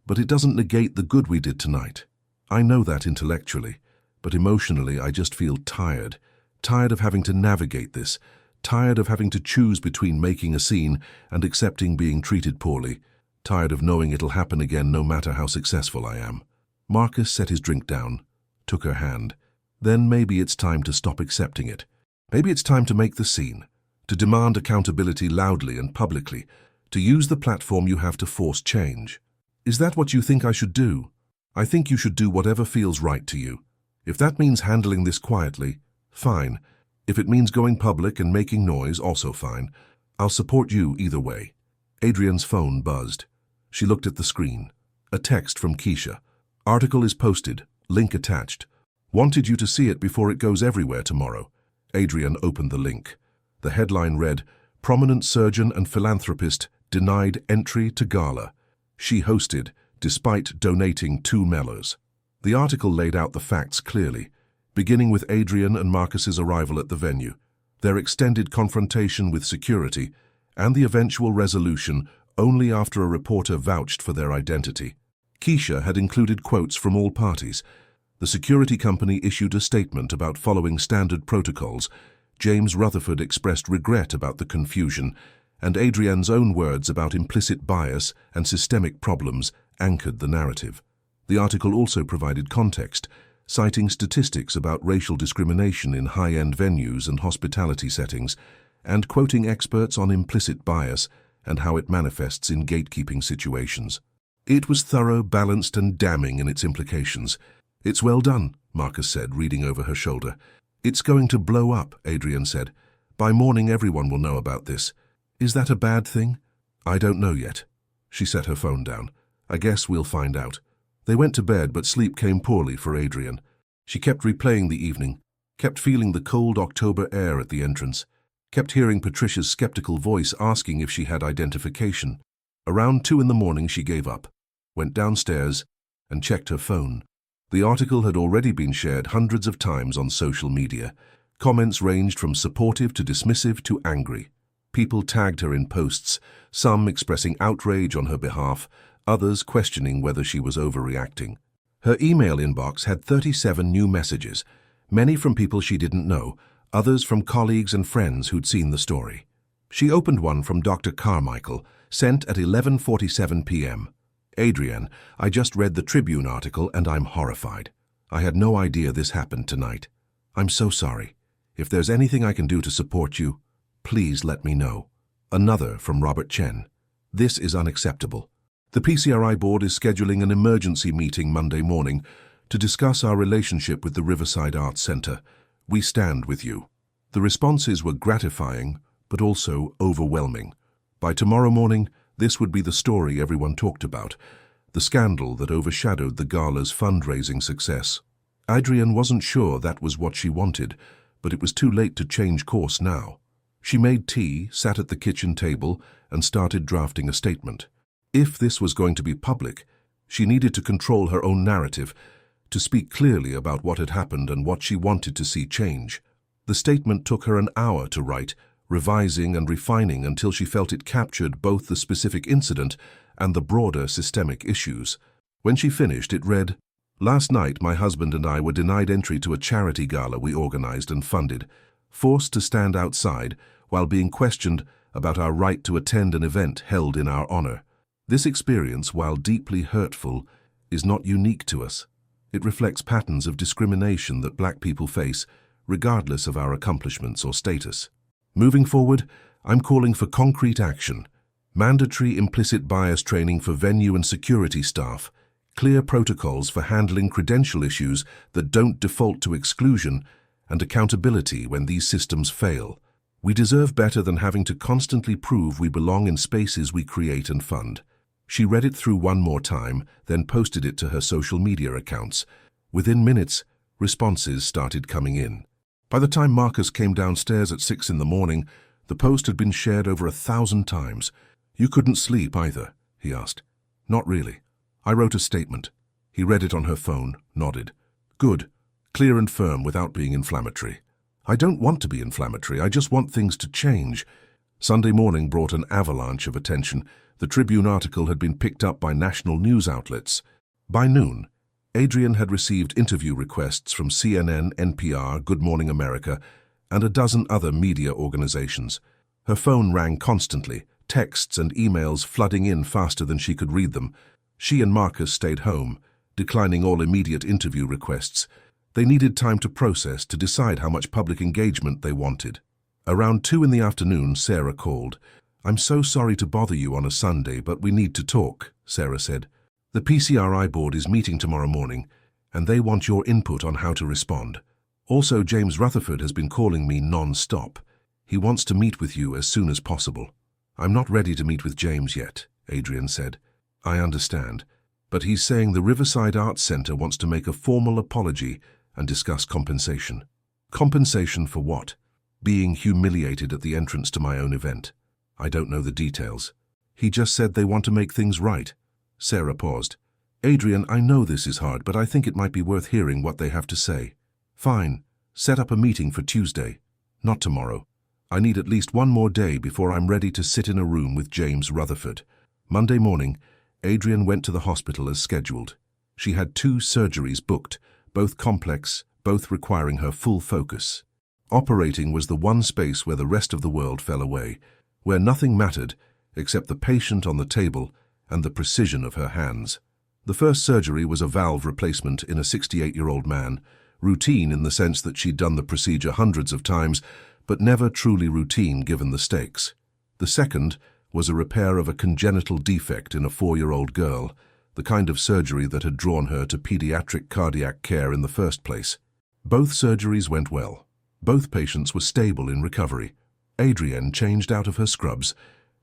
but it doesn't negate the good we did tonight. I know that intellectually, but emotionally I just feel tired. Tired of having to navigate this. Tired of having to choose between making a scene and accepting being treated poorly. Tired of knowing it'll happen again no matter how successful I am." Marcus set his drink down, took her hand. "Then maybe it's time to stop accepting it. Maybe it's time to make the scene, to demand accountability loudly and publicly, to use the platform you have to force change." "Is that what you think I should do?" "I think you should do whatever feels right to you. If that means handling this quietly, fine. If it means going public and making noise, also fine. I'll support you either way." Adrienne's phone buzzed. She looked at the screen. A text from Keisha. "Article is posted. Link attached. Wanted you to see it before it goes everywhere tomorrow." Adrienne opened the link. The headline read, "Prominent surgeon and philanthropist denied entry to gala. She hosted, despite donating $2 million." The article laid out the facts clearly. beginning with Adrian and Marcus's arrival at the venue, their extended confrontation with security, and the eventual resolution only after a reporter vouched for their identity. Keisha had included quotes from all parties. The security company issued a statement about following standard protocols. James Rutherford expressed regret about the confusion, and Adrian's own words about implicit bias and systemic problems anchored the narrative. The article also provided context, citing statistics about racial discrimination in high-end venues and hospitality settings, and quoting experts on implicit bias and how it manifests in gatekeeping situations. It was thorough, balanced, and damning in its implications. "It's well done," Marcus said, reading over her shoulder. "It's going to blow up," Adrian said. "By morning everyone will know about this. Is that a bad thing?" "I don't know yet." She set her phone down. "I guess we'll find out." They went to bed, but sleep came poorly for Adrian. She kept replaying the evening, kept feeling the cold October air at the entrance, kept hearing Patricia's skeptical voice asking if she had identification. Around 2 in the morning she gave up, went downstairs, and checked her phone. The article had already been shared hundreds of times on social media. Comments ranged from supportive to dismissive to angry. People tagged her in posts, some expressing outrage on her behalf, others questioning whether she was overreacting. Her email inbox had 37 new messages, many from people she didn't know, others from colleagues and friends who'd seen the story. She opened one from Dr. Carmichael, sent at 11:47 p.m. "Adrian, I just read the Tribune article and I'm horrified. I had no idea this happened tonight. I'm so sorry. If there's anything I can do to support you, please let me know." Another from Robert Chen. "This is unacceptable. The PCRI board is scheduling an emergency meeting Monday morning to discuss our relationship with the Riverside Arts Center. We stand with you." The responses were gratifying, but also overwhelming. By tomorrow morning, this would be the story everyone talked about, the scandal that overshadowed the gala's fundraising success. Adrian wasn't sure that was what she wanted, but it was too late to change course now. She made tea, sat at the kitchen table, and started drafting a statement. If this was going to be public, she needed to control her own narrative, to speak clearly about what had happened and what she wanted to see change. The statement took her an hour to write, revising and refining until she felt it captured both the specific incident and the broader systemic issues. When she finished, it read, "Last night, my husband and I were denied entry to a charity gala we organized and funded, forced to stand outside while being questioned about our right to attend an event held in our honor. This experience, while deeply hurtful, is not unique to us. It reflects patterns of discrimination that Black people face, regardless of our accomplishments or status. Moving forward, I'm calling for concrete action. Mandatory implicit bias training for venue and security staff, clear protocols for handling credential issues that don't default to exclusion, and accountability when these systems fail. We deserve better than having to constantly prove we belong in spaces we create and fund." She read it through one more time, then posted it to her social media accounts. Within minutes, responses started coming in. By the time Marcus came downstairs at 6 in the morning, the post had been shared over 1,000 times. "You couldn't sleep either?" he asked. "Not really. I wrote a statement." He read it on her phone, nodded. "Good. Clear and firm without being inflammatory." "I don't want to be inflammatory. I just want things to change." Sunday morning brought an avalanche of attention. The Tribune article had been picked up by national news outlets. By noon, Adrian had received interview requests from CNN, NPR, Good Morning America, and a dozen other media organizations. Her phone rang constantly, texts and emails flooding in faster than she could read them. She and Marcus stayed home, declining all immediate interview requests. They needed time to process, to decide how much public engagement they wanted. Around 2 in the afternoon, Sarah called. "I'm so sorry to bother you on a Sunday, but we need to talk," Sarah said. "The PCRI board is meeting tomorrow morning, and they want your input on how to respond. Also, James Rutherford has been calling me non-stop. He wants to meet with you as soon as possible." "I'm not ready to meet with James yet," Adrian said. "I understand, but he's saying the Riverside Arts Center wants to make a formal apology and discuss compensation." "Compensation for what?" "Being humiliated at the entrance to my own event. I don't know the details. He just said they want to make things right." Sarah paused. "Adrian, I know this is hard, but I think it might be worth hearing what they have to say." Fine. Set up a meeting for Tuesday. Not tomorrow. I need at least one more day before I'm ready to sit in a room with James Rutherford. Monday morning, Adrian went to the hospital as scheduled. She had 2 surgeries booked, both complex, both requiring her full focus. Operating was the one space where the rest of the world fell away, where nothing mattered except the patient on the table and the precision of her hands. The first surgery was a valve replacement in a 68-year-old man, routine in the sense that she'd done the procedure hundreds of times, but never truly routine given the stakes. The second was a repair of a congenital defect in a 4-year-old girl, the kind of surgery that had drawn her to pediatric cardiac care in the first place. Both surgeries went well. Both patients were stable in recovery. Adrienne changed out of her scrubs,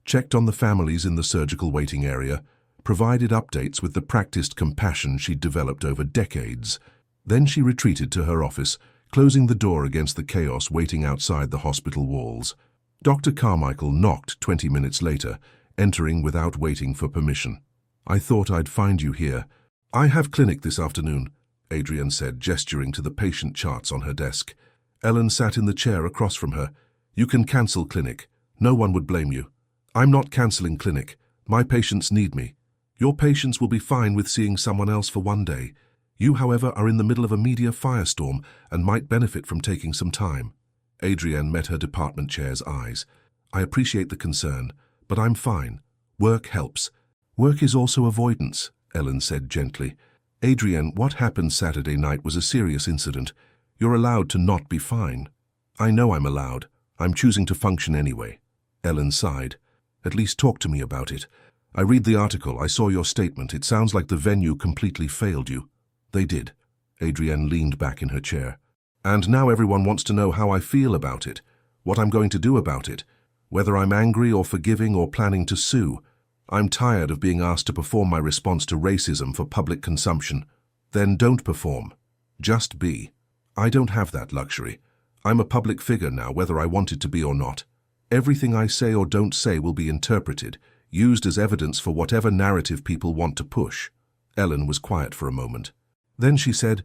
checked on the families in the surgical waiting area, provided updates with the practiced compassion she'd developed over decades. Then she retreated to her office, closing the door against the chaos waiting outside the hospital walls. Dr. Carmichael knocked 20 minutes later, entering without waiting for permission. "I thought I'd find you here. I have clinic this afternoon," Adrienne said, gesturing to the patient charts on her desk. Ellen sat in the chair across from her. "You can cancel clinic. No one would blame you." "I'm not cancelling clinic. My patients need me." "Your patients will be fine with seeing someone else for one day. You, however, are in the middle of a media firestorm and might benefit from taking some time." Adrienne met her department chair's eyes. "I appreciate the concern, but I'm fine. Work helps." "Work is also avoidance," Ellen said gently. "Adrienne, what happened Saturday night was a serious incident. You're allowed to not be fine." "I know I'm allowed. I'm choosing to function anyway." Ellen sighed. "At least talk to me about it. I read the article, I saw your statement. It sounds like the venue completely failed you." "They did." Adrienne leaned back in her chair. "And now everyone wants to know how I feel about it, what I'm going to do about it, whether I'm angry or forgiving or planning to sue. I'm tired of being asked to perform my response to racism for public consumption." "Then don't perform. Just be." "I don't have that luxury. I'm a public figure now, whether I want it to be or not. Everything I say or don't say will be interpreted, used as evidence for whatever narrative people want to push." Ellen was quiet for a moment. Then she said,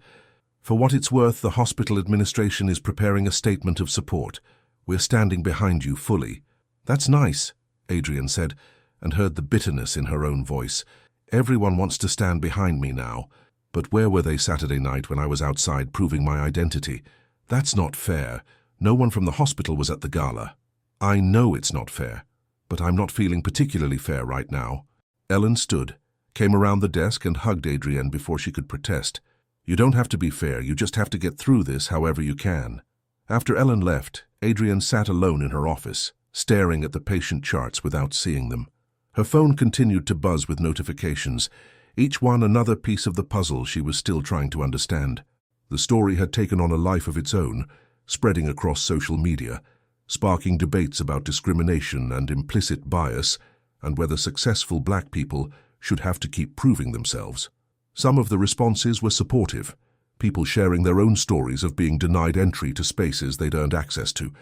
"For what it's worth, the hospital administration is preparing a statement of support. We're standing behind you fully." "That's nice," Adrienne said, and heard the bitterness in her own voice. "Everyone wants to stand behind me now. But where were they Saturday night when I was outside proving my identity? That's not fair. No one from the hospital was at the gala." "I know it's not fair, but I'm not feeling particularly fair right now." Ellen stood, came around the desk and hugged Adrienne before she could protest. "You don't have to be fair, you just have to get through this however you can." After Ellen left, Adrienne sat alone in her office, staring at the patient charts without seeing them. Her phone continued to buzz with notifications, each one another piece of the puzzle she was still trying to understand. The story had taken on a life of its own, spreading across social media, sparking debates about discrimination and implicit bias, and whether successful black people should have to keep proving themselves. Some of the responses were supportive, people sharing their own stories of being denied entry to spaces they'd earned access to.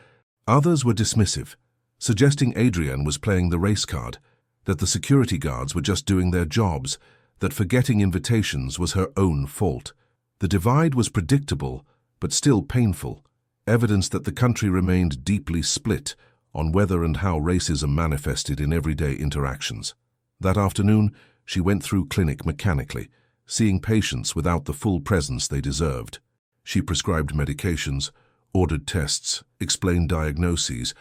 Others were dismissive, suggesting Adrienne was playing the race card, that the security guards were just doing their jobs, that forgetting invitations was her own fault. The divide was predictable, but still painful, evidence that the country remained deeply split on whether and how racism manifested in everyday interactions. That afternoon, she went through clinic mechanically, seeing patients without the full presence they deserved. She prescribed medications, ordered tests, explained diagnoses,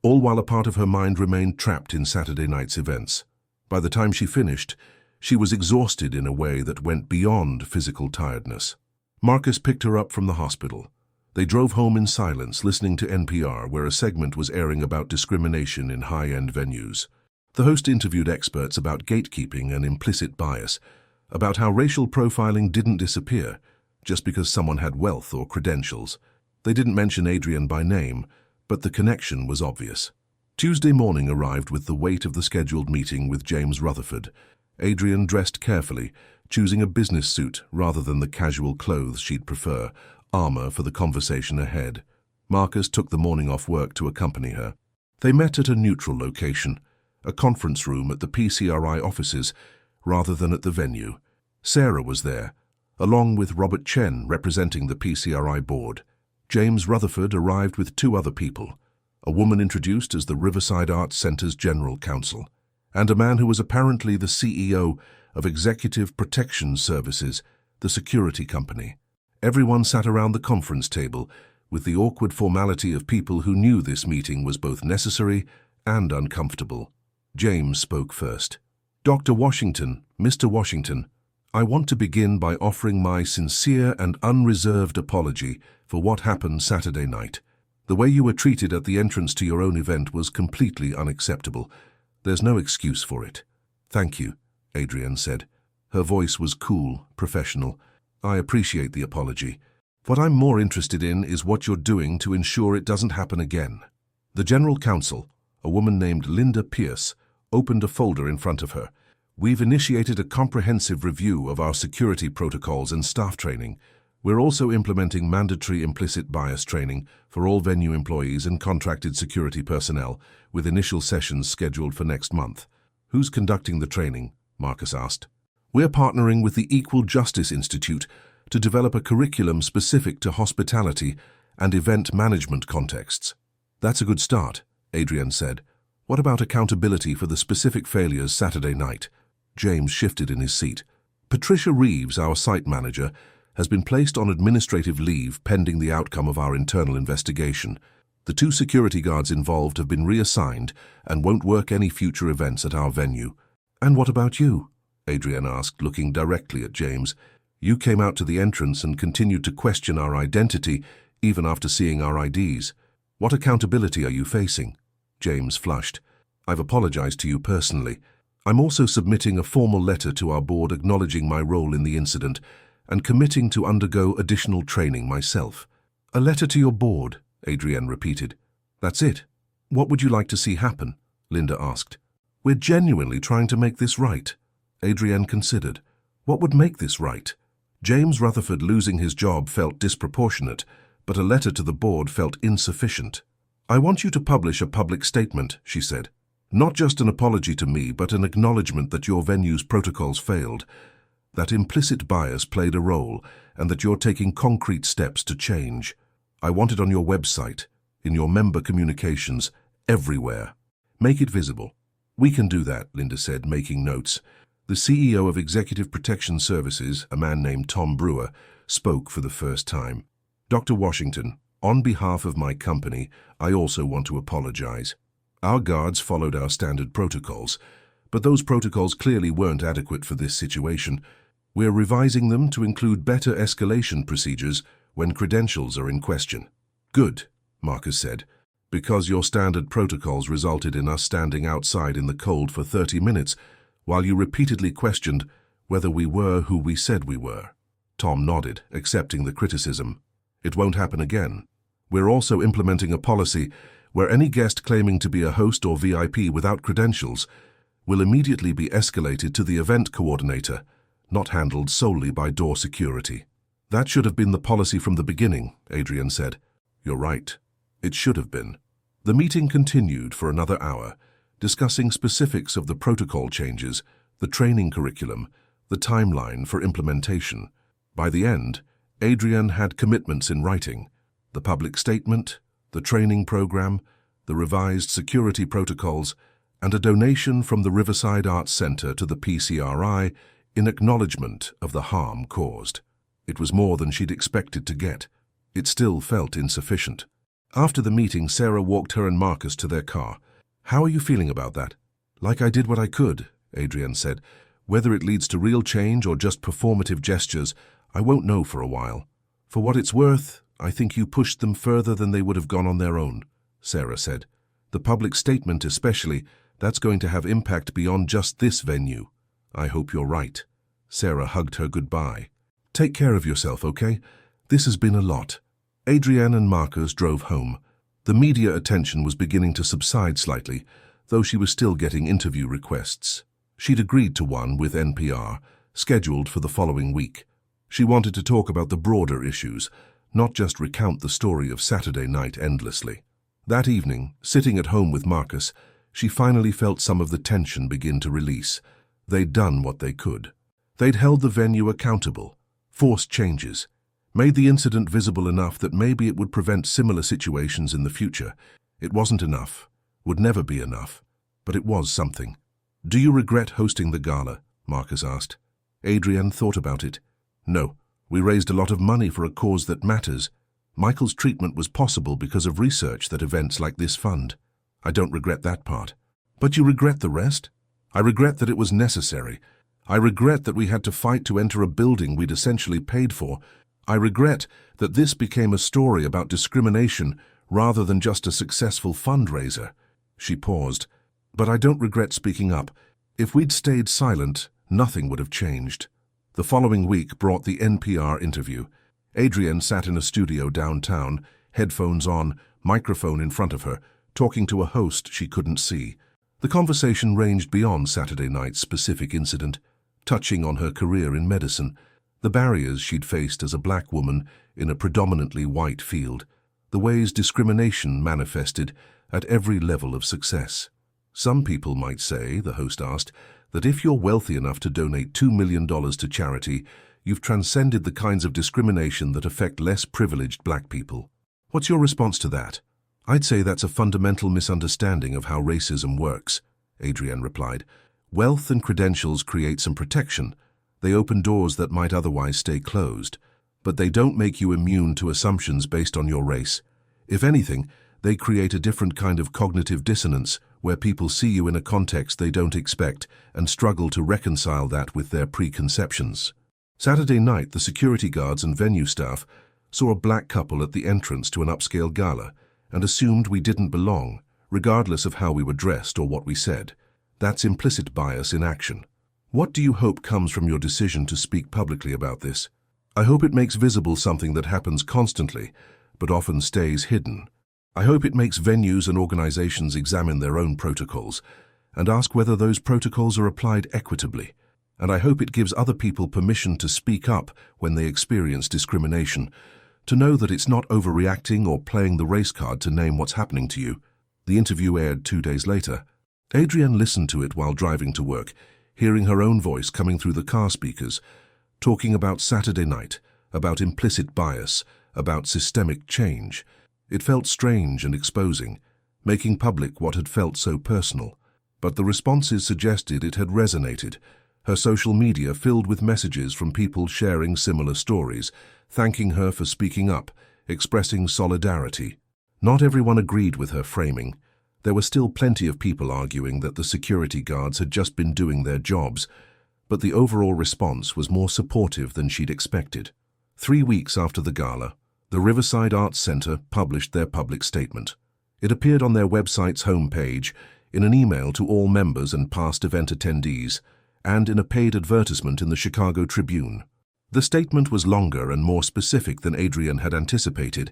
all while a part of her mind remained trapped in Saturday night's events. By the time she finished, she was exhausted in a way that went beyond physical tiredness. Marcus picked her up from the hospital. They drove home in silence, listening to NPR, where a segment was airing about discrimination in high-end venues. The host interviewed experts about gatekeeping and implicit bias, about how racial profiling didn't disappear just because someone had wealth or credentials. They didn't mention Adrienne by name, but the connection was obvious. Tuesday morning arrived with the weight of the scheduled meeting with James Rutherford. Adrienne dressed carefully, choosing a business suit rather than the casual clothes she'd prefer, armor for the conversation ahead. Marcus took the morning off work to accompany her. They met at a neutral location, a conference room at the PCRI offices, rather than at the venue. Sarah was there, along with Robert Chen representing the PCRI board. James Rutherford arrived with two other people, a woman introduced as the Riverside Arts Center's general counsel, and a man who was apparently the CEO of Executive Protection Services, the security company. Everyone sat around the conference table with the awkward formality of people who knew this meeting was both necessary and uncomfortable. James spoke first. "Dr. Washington, Mr. Washington, I want to begin by offering my sincere and unreserved apology for what happened Saturday night. The way you were treated at the entrance to your own event was completely unacceptable. There's no excuse for it." "Thank you," Adrienne said. Her voice was cool, professional. "I appreciate the apology. What I'm more interested in is what you're doing to ensure it doesn't happen again." The general counsel, a woman named Linda Pierce, opened a folder in front of her. "We've initiated a comprehensive review of our security protocols and staff training. We're also implementing mandatory implicit bias training for all venue employees and contracted security personnel, with initial sessions scheduled for next month." "Who's conducting the training?" Marcus asked. "We're partnering with the Equal Justice Institute to develop a curriculum specific to hospitality and event management contexts." "That's a good start," Adrienne said. "What about accountability for the specific failures Saturday night?" James shifted in his seat. "Patricia Reeves, our site manager, has been placed on administrative leave pending the outcome of our internal investigation. The two security guards involved have been reassigned and won't work any future events at our venue." "And what about you?" Adrienne asked, looking directly at James. "You came out to the entrance and continued to question our identity even after seeing our IDs. What accountability are you facing?" James flushed. "I've apologized to you personally. I'm also submitting a formal letter to our board acknowledging my role in the incident and committing to undergo additional training myself." "A letter to your board," Adrienne repeated. "That's it. What would you like to see happen?" Linda asked. "We're genuinely trying to make this right." Adrienne considered. What would make this right? James Rutherford losing his job felt disproportionate, but a letter to the board felt insufficient. "I want you to publish a public statement," she said. "Not just an apology to me, but an acknowledgement that your venue's protocols failed, that implicit bias played a role, and that you're taking concrete steps to change. I want it on your website, in your member communications, everywhere. Make it visible." "We can do that," Linda said, making notes. The CEO of Executive Protection Services, a man named Tom Brewer, spoke for the first time. "Dr. Washington, on behalf of my company, I also want to apologize. Our guards followed our standard protocols, but those protocols clearly weren't adequate for this situation. We're revising them to include better escalation procedures when credentials are in question." "Good," Marcus said, "because your standard protocols resulted in us standing outside in the cold for 30 minutes while you repeatedly questioned whether we were who we said we were." Tom nodded, accepting the criticism. "It won't happen again. We're also implementing a policy where any guest claiming to be a host or VIP without credentials will immediately be escalated to the event coordinator, not handled solely by door security." "That should have been the policy from the beginning," Adrienne said. "You're right. It should have been." The meeting continued for another hour, discussing specifics of the protocol changes, the training curriculum, the timeline for implementation. By the end, Adrienne had commitments in writing: the public statement, the training program, the revised security protocols, and a donation from the Riverside Arts Center to the PCRI in acknowledgement of the harm caused. It was more than she'd expected to get. It still felt insufficient. After the meeting, Sarah walked her and Marcus to their car. "How are you feeling about that?" "Like I did what I could," Adrienne said. "Whether it leads to real change or just performative gestures, I won't know for a while. For what it's worth, I think you pushed them further than they would have gone on their own," Sarah said. "The public statement especially, that's going to have impact beyond just this venue." "I hope you're right." Sarah hugged her goodbye. "Take care of yourself, okay? This has been a lot." Adrienne and Marcus drove home. The media attention was beginning to subside slightly, though she was still getting interview requests. She'd agreed to one with NPR, scheduled for the following week. She wanted to talk about the broader issues, not just recount the story of Saturday night endlessly. That evening, sitting at home with Marcus, she finally felt some of the tension begin to release. They'd done what they could. They'd held the venue accountable, forced changes, made the incident visible enough that maybe it would prevent similar situations in the future. It wasn't enough, would never be enough, but it was something. "Do you regret hosting the gala?" Marcus asked. Adrian thought about it. "No, we raised a lot of money for a cause that matters. Michael's treatment was possible because of research that events like this fund. I don't regret that part." "But you regret the rest?" "I regret that it was necessary. I regret that we had to fight to enter a building we'd essentially paid for. I regret that this became a story about discrimination rather than just a successful fundraiser." She paused. "But I don't regret speaking up. If we'd stayed silent, nothing would have changed." The following week brought the NPR interview. Adrian sat in a studio downtown, headphones on, microphone in front of her, talking to a host she couldn't see. The conversation ranged beyond Saturday night's specific incident, touching on her career in medicine, the barriers she'd faced as a black woman in a predominantly white field, the ways discrimination manifested at every level of success. "Some people might say," the host asked, "that if you're wealthy enough to donate $2 million to charity, you've transcended the kinds of discrimination that affect less privileged black people. What's your response to that?" "I'd say that's a fundamental misunderstanding of how racism works," Adrian replied. "Wealth and credentials create some protection. They open doors that might otherwise stay closed. But they don't make you immune to assumptions based on your race. If anything, they create a different kind of cognitive dissonance where people see you in a context they don't expect and struggle to reconcile that with their preconceptions." Saturday night, the security guards and venue staff saw a black couple at the entrance to an upscale gala and assumed we didn't belong, regardless of how we were dressed or what we said. That's implicit bias in action. What do you hope comes from your decision to speak publicly about this? "I hope it makes visible something that happens constantly, but often stays hidden. I hope it makes venues and organizations examine their own protocols and ask whether those protocols are applied equitably. And I hope it gives other people permission to speak up when they experience discrimination, to know that it's not overreacting or playing the race card to name what's happening to you." The interview aired 2 days later. Adrian listened to it while driving to work, hearing her own voice coming through the car speakers, talking about Saturday night, about implicit bias, about systemic change. It felt strange and exposing, making public what had felt so personal. But the responses suggested it had resonated, her social media filled with messages from people sharing similar stories, thanking her for speaking up, expressing solidarity. Not everyone agreed with her framing. There were still plenty of people arguing that the security guards had just been doing their jobs, but the overall response was more supportive than she'd expected. 3 weeks after the gala, the Riverside Arts Center published their public statement. It appeared on their website's homepage, in an email to all members and past event attendees, and in a paid advertisement in the Chicago Tribune. The statement was longer and more specific than Adrian had anticipated.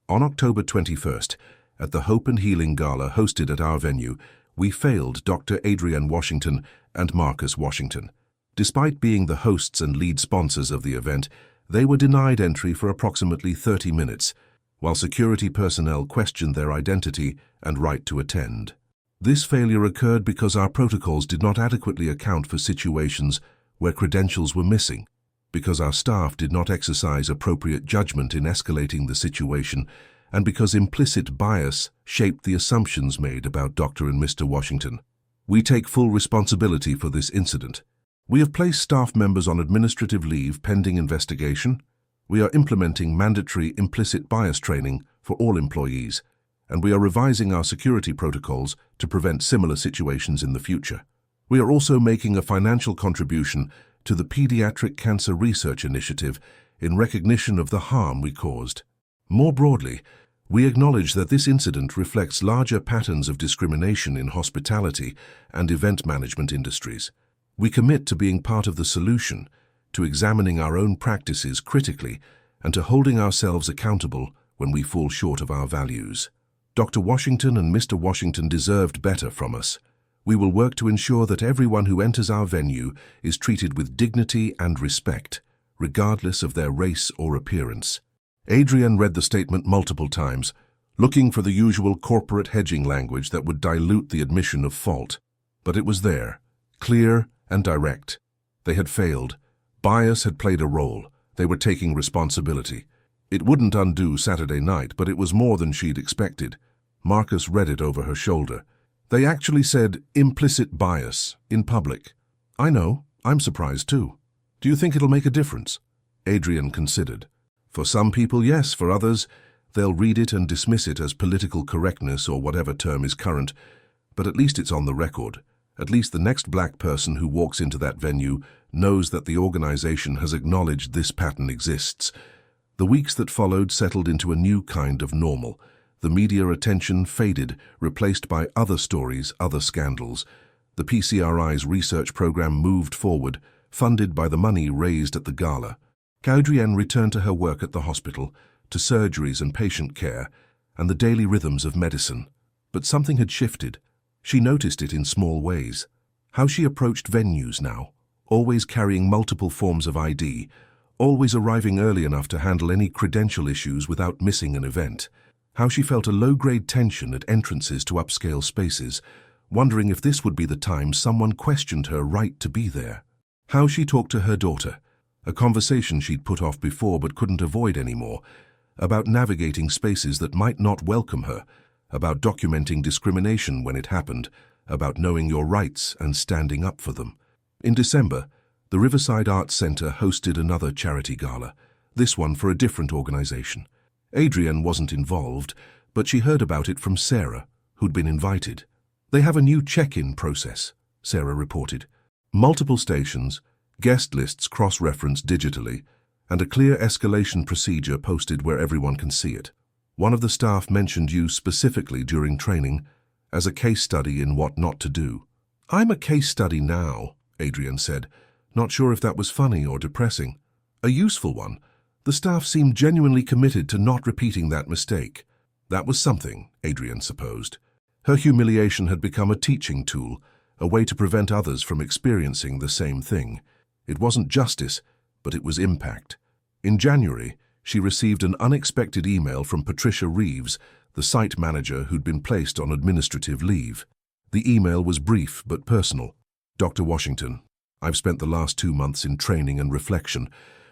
On October 21st, at the Hope and Healing Gala hosted at our venue, we failed Dr. Adrian Washington and Marcus Washington. Despite being the hosts and lead sponsors of the event, they were denied entry for approximately 30 minutes, while security personnel questioned their identity and right to attend. This failure occurred because our protocols did not adequately account for situations where credentials were missing, because our staff did not exercise appropriate judgment in escalating the situation, and because implicit bias shaped the assumptions made about Dr. and Mr. Washington. We take full responsibility for this incident. We have placed staff members on administrative leave pending investigation. We are implementing mandatory implicit bias training for all employees, and we are revising our security protocols to prevent similar situations in the future. We are also making a financial contribution to the Pediatric Cancer Research Initiative in recognition of the harm we caused. More broadly, we acknowledge that this incident reflects larger patterns of discrimination in hospitality and event management industries. We commit to being part of the solution, to examining our own practices critically, and to holding ourselves accountable when we fall short of our values. Dr. Washington and Mr. Washington deserved better from us. We will work to ensure that everyone who enters our venue is treated with dignity and respect, regardless of their race or appearance. Adrian read the statement multiple times, looking for the usual corporate hedging language that would dilute the admission of fault. But it was there, clear and direct. They had failed. Bias had played a role, They were taking responsibility. It wouldn't undo Saturday night, but it was more than she'd expected. Marcus read it over her shoulder. They actually said implicit bias in public. I know, I'm surprised too. Do you think it'll make a difference? Adrian considered. For some people, yes. For others, they'll read it and dismiss it as political correctness or whatever term is current. But at least it's on the record. At least the next black person who walks into that venue knows that the organization has acknowledged this pattern exists. The weeks that followed settled into a new kind of normal. The media attention faded, replaced by other stories, other scandals. The PCRI's research program moved forward, funded by the money raised at the gala. Adrienne returned to her work at the hospital, to surgeries and patient care, and the daily rhythms of medicine. But something had shifted. She noticed it in small ways. How she approached venues now, always carrying multiple forms of ID, always arriving early enough to handle any credential issues without missing an event. How she felt a low-grade tension at entrances to upscale spaces, wondering if this would be the time someone questioned her right to be there. How she talked to her daughter, a conversation she'd put off before but couldn't avoid anymore, about navigating spaces that might not welcome her, about documenting discrimination when it happened, about knowing your rights and standing up for them. In December, the Riverside Arts Center hosted another charity gala, this one for a different organization. Adrienne wasn't involved, but she heard about it from Sarah, who'd been invited. They have a new check-in process, Sarah reported. Multiple stations, guest lists cross-referenced digitally, and a clear escalation procedure posted where everyone can see it. One of the staff mentioned you specifically during training as a case study in what not to do. I'm a case study now, Adrienne said, not sure if that was funny or depressing. A useful one. The staff seemed genuinely committed to not repeating that mistake. That was something, Adrienne supposed. Her humiliation had become a teaching tool, a way to prevent others from experiencing the same thing. It wasn't justice, but it was impact. In January, she received an unexpected email from Patricia Reeves, the site manager who'd been placed on administrative leave. The email was brief but personal. Dr. Washington, I've spent the last 2 months in training and reflection,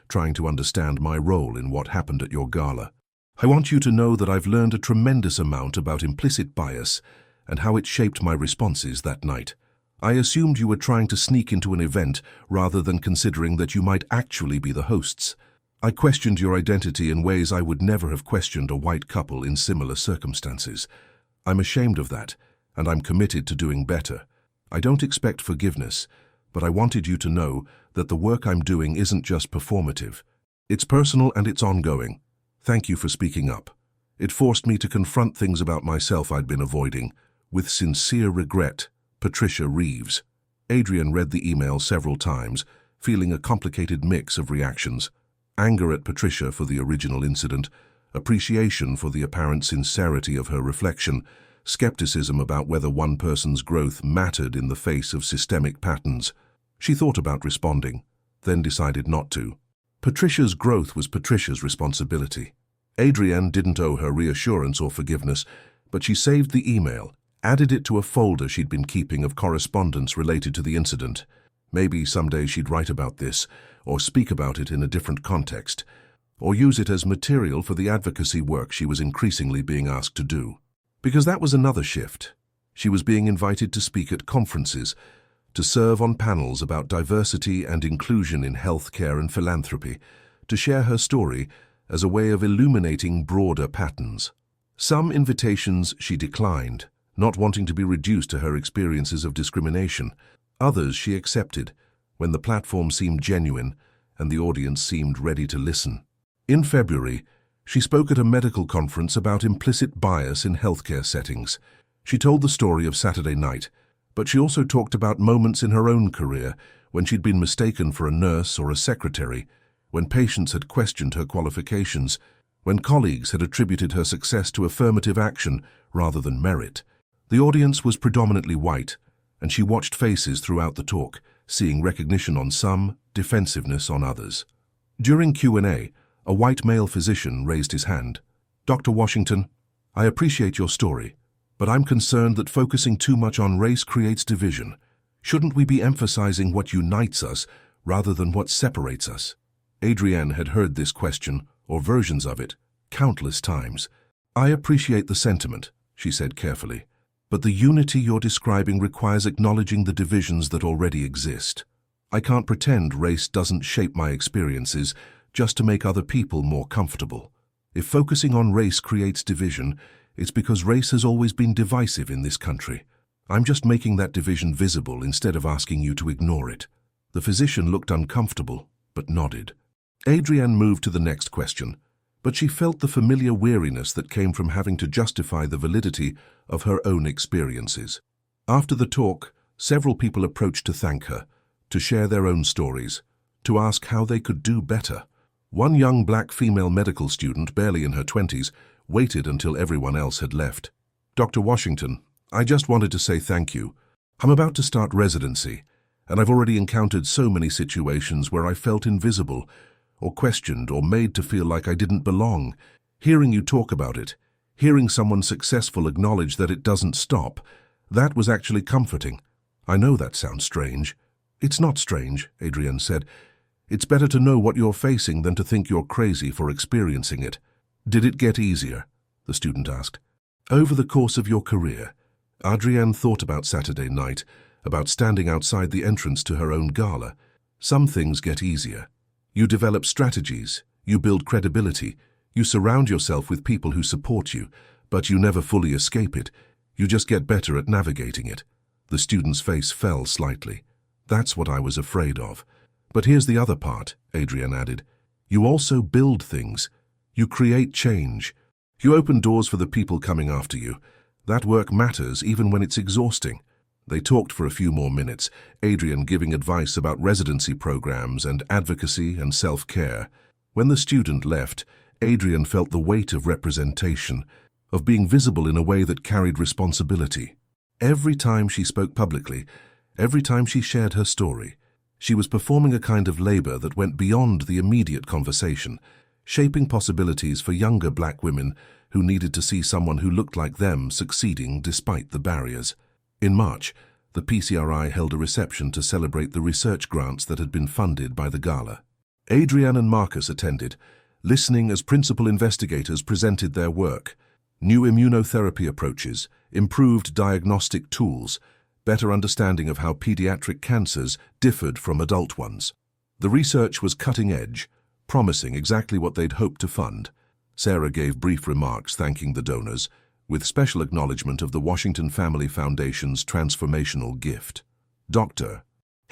trying to understand my role in what happened at your gala. I want you to know that I've learned a tremendous amount about implicit bias and how it shaped my responses that night. I assumed you were trying to sneak into an event rather than considering that you might actually be the hosts. I questioned your identity in ways I would never have questioned a white couple in similar circumstances. I'm ashamed of that, and I'm committed to doing better. I don't expect forgiveness, but I wanted you to know that the work I'm doing isn't just performative. It's personal and it's ongoing. Thank you for speaking up. It forced me to confront things about myself I'd been avoiding. With sincere regret, Patricia Reeves. Adrienne read the email several times, feeling a complicated mix of reactions. Anger at Patricia for the original incident, appreciation for the apparent sincerity of her reflection, skepticism about whether one person's growth mattered in the face of systemic patterns. She thought about responding, then decided not to. Patricia's growth was Patricia's responsibility. Adrienne didn't owe her reassurance or forgiveness, but she saved the email, added it to a folder she'd been keeping of correspondence related to the incident. Maybe someday she'd write about this, or speak about it in a different context, or use it as material for the advocacy work she was increasingly being asked to do. Because that was another shift. She was being invited to speak at conferences, to serve on panels about diversity and inclusion in healthcare and philanthropy, to share her story as a way of illuminating broader patterns. Some invitations she declined, not wanting to be reduced to her experiences of discrimination. Others she accepted, when the platform seemed genuine and the audience seemed ready to listen. In February, she spoke at a medical conference about implicit bias in healthcare settings. She told the story of Saturday night, but she also talked about moments in her own career when she'd been mistaken for a nurse or a secretary, when patients had questioned her qualifications, when colleagues had attributed her success to affirmative action rather than merit. The audience was predominantly white, and she watched faces throughout the talk, seeing recognition on some, defensiveness on others. During Q&A, a white male physician raised his hand. Dr. Washington, I appreciate your story, but I'm concerned that focusing too much on race creates division. Shouldn't we be emphasizing what unites us rather than what separates us? Adrienne had heard this question, or versions of it, countless times. "I appreciate the sentiment," she said carefully, "but the unity you're describing requires acknowledging the divisions that already exist. I can't pretend race doesn't shape my experiences just to make other people more comfortable. If focusing on race creates division, it's because race has always been divisive in this country. I'm just making that division visible instead of asking you to ignore it." The physician looked uncomfortable, but nodded. Adrienne moved to the next question, but she felt the familiar weariness that came from having to justify the validity of her own experiences. After the talk, several people approached to thank her, to share their own stories, to ask how they could do better. One young black female medical student, barely in her 20s, waited until everyone else had left. "Dr. Washington, I just wanted to say thank you. I'm about to start residency, and I've already encountered so many situations where I felt invisible, or questioned, or made to feel like I didn't belong. Hearing you talk about it, hearing someone successful acknowledge that it doesn't stop, that was actually comforting. I know that sounds strange." "It's not strange," Adrienne said. "It's better to know what you're facing than to think you're crazy for experiencing it." "Did it get easier?" the student asked. "Over the course of your career?" Adrienne thought about Saturday night, about standing outside the entrance to her own gala. Some things get easier. You develop strategies, you build credibility, you surround yourself with people who support you, but you never fully escape it. You just get better at navigating it. The student's face fell slightly. "That's what I was afraid of. But here's the other part," Adrienne added. "You also build things. You create change. You open doors for the people coming after you. That work matters even when it's exhausting." They talked for a few more minutes, Adrienne giving advice about residency programs and advocacy and self-care. When the student left, Adrienne felt the weight of representation, of being visible in a way that carried responsibility. Every time she spoke publicly, every time she shared her story, she was performing a kind of labor that went beyond the immediate conversation, shaping possibilities for younger black women who needed to see someone who looked like them succeeding despite the barriers. In March, the PCRI held a reception to celebrate the research grants that had been funded by the Gala. Adrienne and Marcus attended, listening as principal investigators presented their work. New immunotherapy approaches, improved diagnostic tools, better understanding of how pediatric cancers differed from adult ones. The research was cutting edge, promising exactly what they'd hoped to fund. Sarah gave brief remarks thanking the donors, with special acknowledgement of the Washington Family Foundation's transformational gift. "Dr.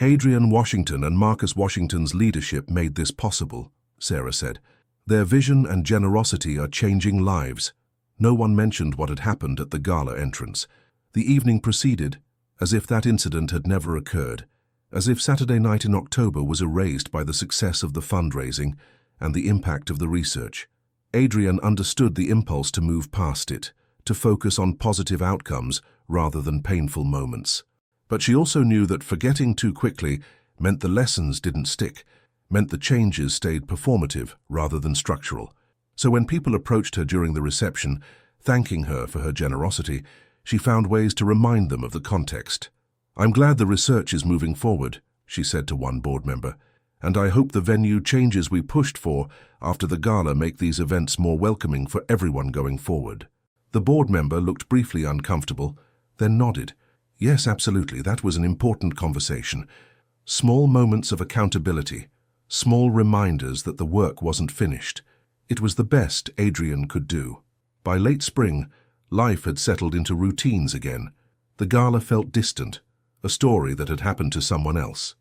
Adrienne Washington and Marcus Washington's leadership made this possible," Sarah said. "Their vision and generosity are changing lives." No one mentioned what had happened at the gala entrance. The evening proceeded, as if that incident had never occurred, as if Saturday night in October was erased by the success of the fundraising and the impact of the research. Adrienne understood the impulse to move past it, to focus on positive outcomes rather than painful moments. But she also knew that forgetting too quickly meant the lessons didn't stick, meant the changes stayed performative rather than structural. So when people approached her during the reception, thanking her for her generosity, she found ways to remind them of the context. "I'm glad the research is moving forward," she said to one board member, "and I hope the venue changes we pushed for after the gala make these events more welcoming for everyone going forward." The board member looked briefly uncomfortable, then nodded. "Yes, absolutely, that was an important conversation. Small moments of accountability, small reminders that the work wasn't finished. It was the best Adrienne could do." By late spring, life had settled into routines again. The gala felt distant, a story that had happened to someone else.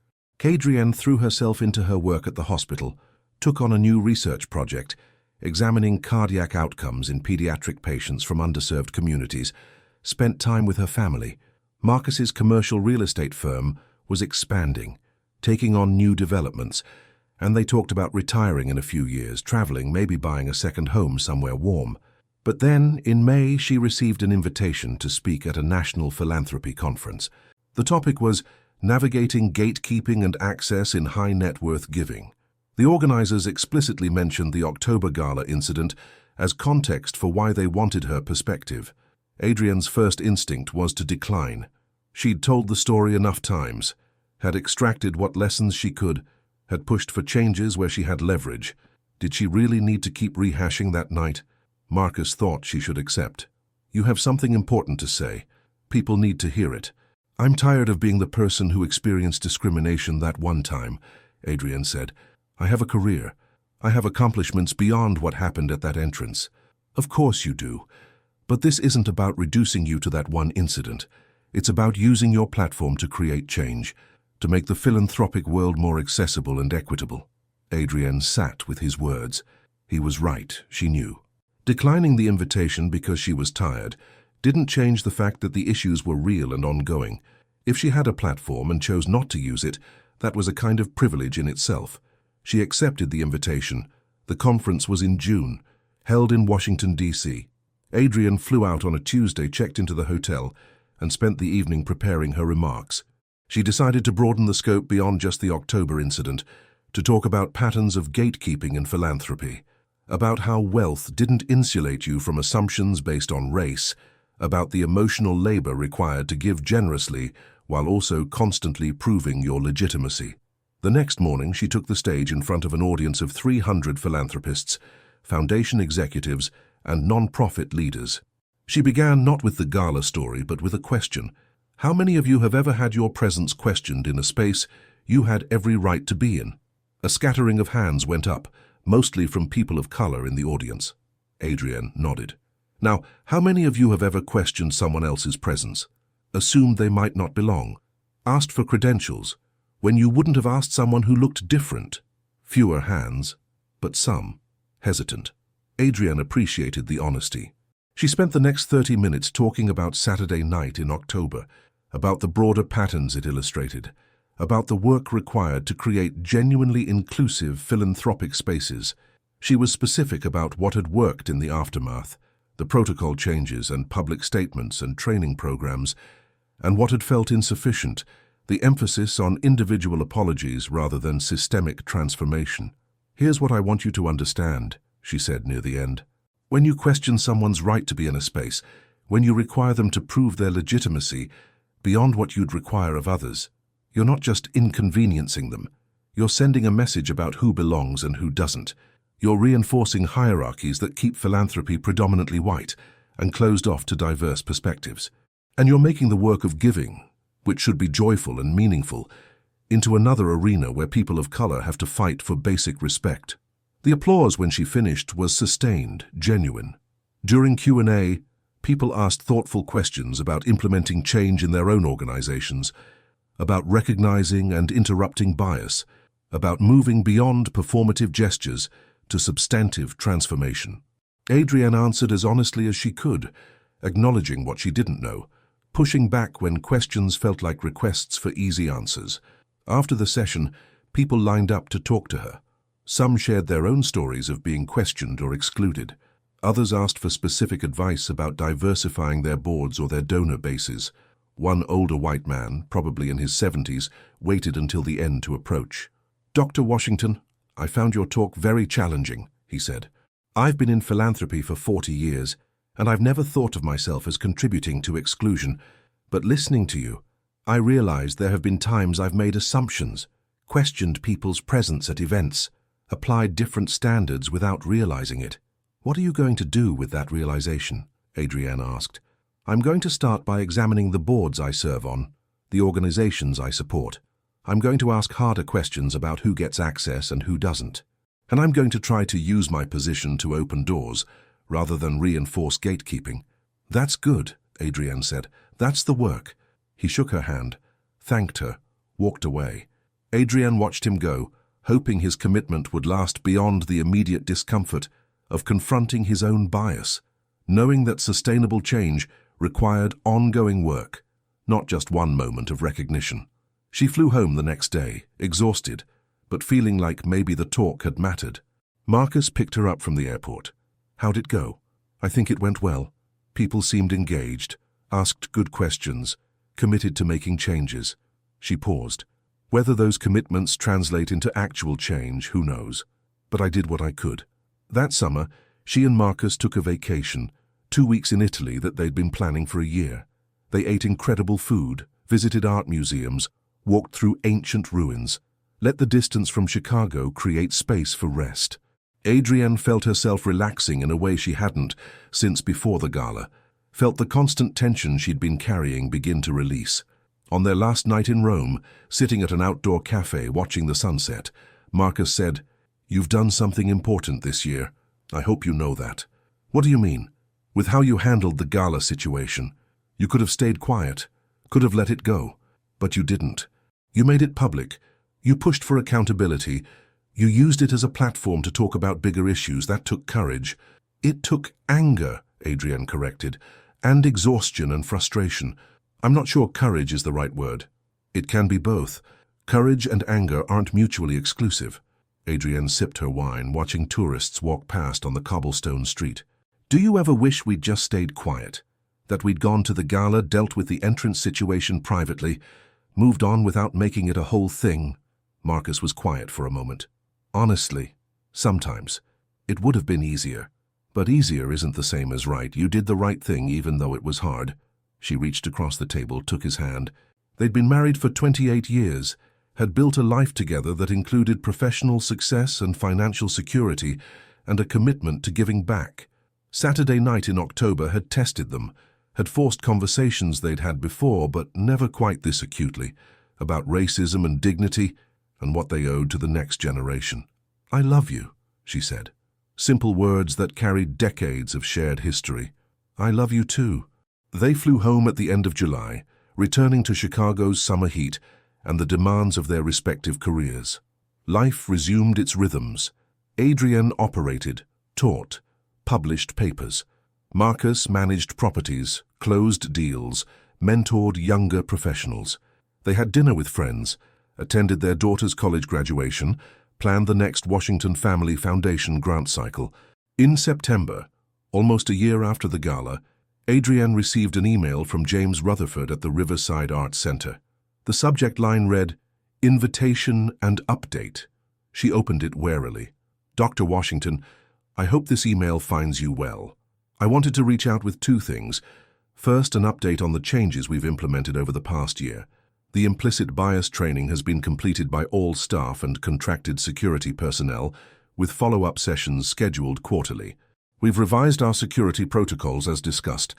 Adrienne threw herself into her work at the hospital, took on a new research project, examining cardiac outcomes in pediatric patients from underserved communities, spent time with her family. Marcus's commercial real estate firm was expanding, taking on new developments, and they talked about retiring in a few years, traveling, maybe buying a second home somewhere warm. But then, in May, she received an invitation to speak at a national philanthropy conference. The topic was navigating gatekeeping and access in high-net-worth giving. The organizers explicitly mentioned the October Gala incident as context for why they wanted her perspective. Adrienne's first instinct was to decline. She'd told the story enough times, had extracted what lessons she could, had pushed for changes where she had leverage. Did she really need to keep rehashing that night? Marcus thought she should accept. You have something important to say. People need to hear it. I'm tired of being the person who experienced discrimination that one time, Adrian said. I have a career. I have accomplishments beyond what happened at that entrance. Of course you do. But this isn't about reducing you to that one incident. It's about using your platform to create change, to make the philanthropic world more accessible and equitable. Adrian sat with his words. He was right, she knew. Declining the invitation because she was tired didn't change the fact that the issues were real and ongoing. If she had a platform and chose not to use it, that was a kind of privilege in itself. She accepted the invitation. The conference was in June, held in Washington, D.C. Adrian flew out on a Tuesday, checked into the hotel, and spent the evening preparing her remarks. She decided to broaden the scope beyond just the October incident, to talk about patterns of gatekeeping in philanthropy, about how wealth didn't insulate you from assumptions based on race, about the emotional labor required to give generously while also constantly proving your legitimacy. The next morning, she took the stage in front of an audience of 300 philanthropists, foundation executives, and non-profit leaders. She began not with the Gala story, but with a question. How many of you have ever had your presence questioned in a space you had every right to be in? A scattering of hands went up, mostly from people of color in the audience. Adrian nodded. Now, how many of you have ever questioned someone else's presence? Assumed they might not belong? Asked for credentials, when you wouldn't have asked someone who looked different? Fewer hands, but some. Hesitant. Adrian appreciated the honesty. She spent the next 30 minutes talking about Saturday night in October, about the broader patterns it illustrated, about the work required to create genuinely inclusive philanthropic spaces. She was specific about what had worked in the aftermath, the protocol changes and public statements and training programs, and what had felt insufficient, the emphasis on individual apologies rather than systemic transformation. Here's what I want you to understand, she said near the end. When you question someone's right to be in a space, when you require them to prove their legitimacy beyond what you'd require of others, you're not just inconveniencing them. You're sending a message about who belongs and who doesn't. You're reinforcing hierarchies that keep philanthropy predominantly white and closed off to diverse perspectives. And you're making the work of giving, which should be joyful and meaningful, into another arena where people of color have to fight for basic respect. The applause when she finished was sustained, genuine. During Q&A, people asked thoughtful questions about implementing change in their own organizations, about recognizing and interrupting bias, about moving beyond performative gestures to substantive transformation. Adrian answered as honestly as she could, acknowledging what she didn't know, pushing back when questions felt like requests for easy answers. After the session, people lined up to talk to her. Some shared their own stories of being questioned or excluded. Others asked for specific advice about diversifying their boards or their donor bases. One older white man, probably in his 70s, waited until the end to approach. Dr. Washington, I found your talk very challenging, he said. I've been in philanthropy for 40 years, and I've never thought of myself as contributing to exclusion. But listening to you, I realized there have been times I've made assumptions, questioned people's presence at events, applied different standards without realizing it. What are you going to do with that realization? Adrienne asked. I'm going to start by examining the boards I serve on, the organizations I support. I'm going to ask harder questions about who gets access and who doesn't. And I'm going to try to use my position to open doors, rather than reinforce gatekeeping. That's good, Adrienne said. That's the work. He shook her hand, thanked her, walked away. Adrienne watched him go, hoping his commitment would last beyond the immediate discomfort of confronting his own bias, knowing that sustainable change required ongoing work, not just one moment of recognition. She flew home the next day, exhausted, but feeling like maybe the talk had mattered. Marcus picked her up from the airport. How'd it go? I think it went well. People seemed engaged, asked good questions, committed to making changes. She paused. Whether those commitments translate into actual change, who knows? But I did what I could. That summer, she and Marcus took a vacation, 2 weeks in Italy that they'd been planning for a year. They ate incredible food, visited art museums, walked through ancient ruins. Let the distance from Chicago create space for rest. Adrienne felt herself relaxing in a way she hadn't since before the gala, felt the constant tension she'd been carrying begin to release. On their last night in Rome, sitting at an outdoor cafe watching the sunset, Marcus said, "You've done something important this year. I hope you know that." "What do you mean?" "With how you handled the gala situation. You could have stayed quiet, could have let it go, but you didn't. You made it public. You pushed for accountability. You used it as a platform to talk about bigger issues. That took courage." "It took anger," Adrienne corrected, "and exhaustion and frustration. I'm not sure courage is the right word." "It can be both. Courage and anger aren't mutually exclusive." Adrienne sipped her wine, watching tourists walk past on the cobblestone street. "Do you ever wish we'd just stayed quiet? That we'd gone to the gala, dealt with the entrance situation privately, moved on without making it a whole thing?" Marcus was quiet for a moment. "Honestly, sometimes. It would have been easier. But easier isn't the same as right. You did the right thing even though it was hard." She reached across the table, took his hand. They'd been married for 28 years, had built a life together that included professional success and financial security, and a commitment to giving back. Saturday night in October had tested them, had forced conversations they'd had before, but never quite this acutely, about racism and dignity and what they owed to the next generation. "I love you," she said. Simple words that carried decades of shared history. "I love you too." They flew home at the end of July, returning to Chicago's summer heat and the demands of their respective careers. Life resumed its rhythms. Adrienne operated, taught, published papers. Marcus managed properties, closed deals, mentored younger professionals. They had dinner with friends, attended their daughter's college graduation, planned the next Washington Family Foundation grant cycle. In September, almost a year after the gala, Adrienne received an email from James Rutherford at the Riverside Arts Center. The subject line read, "Invitation and Update." She opened it warily. "Dr. Washington, I hope this email finds you well. I wanted to reach out with two things. First, an update on the changes we've implemented over the past year. The implicit bias training has been completed by all staff and contracted security personnel, with follow-up sessions scheduled quarterly. We've revised our security protocols as discussed,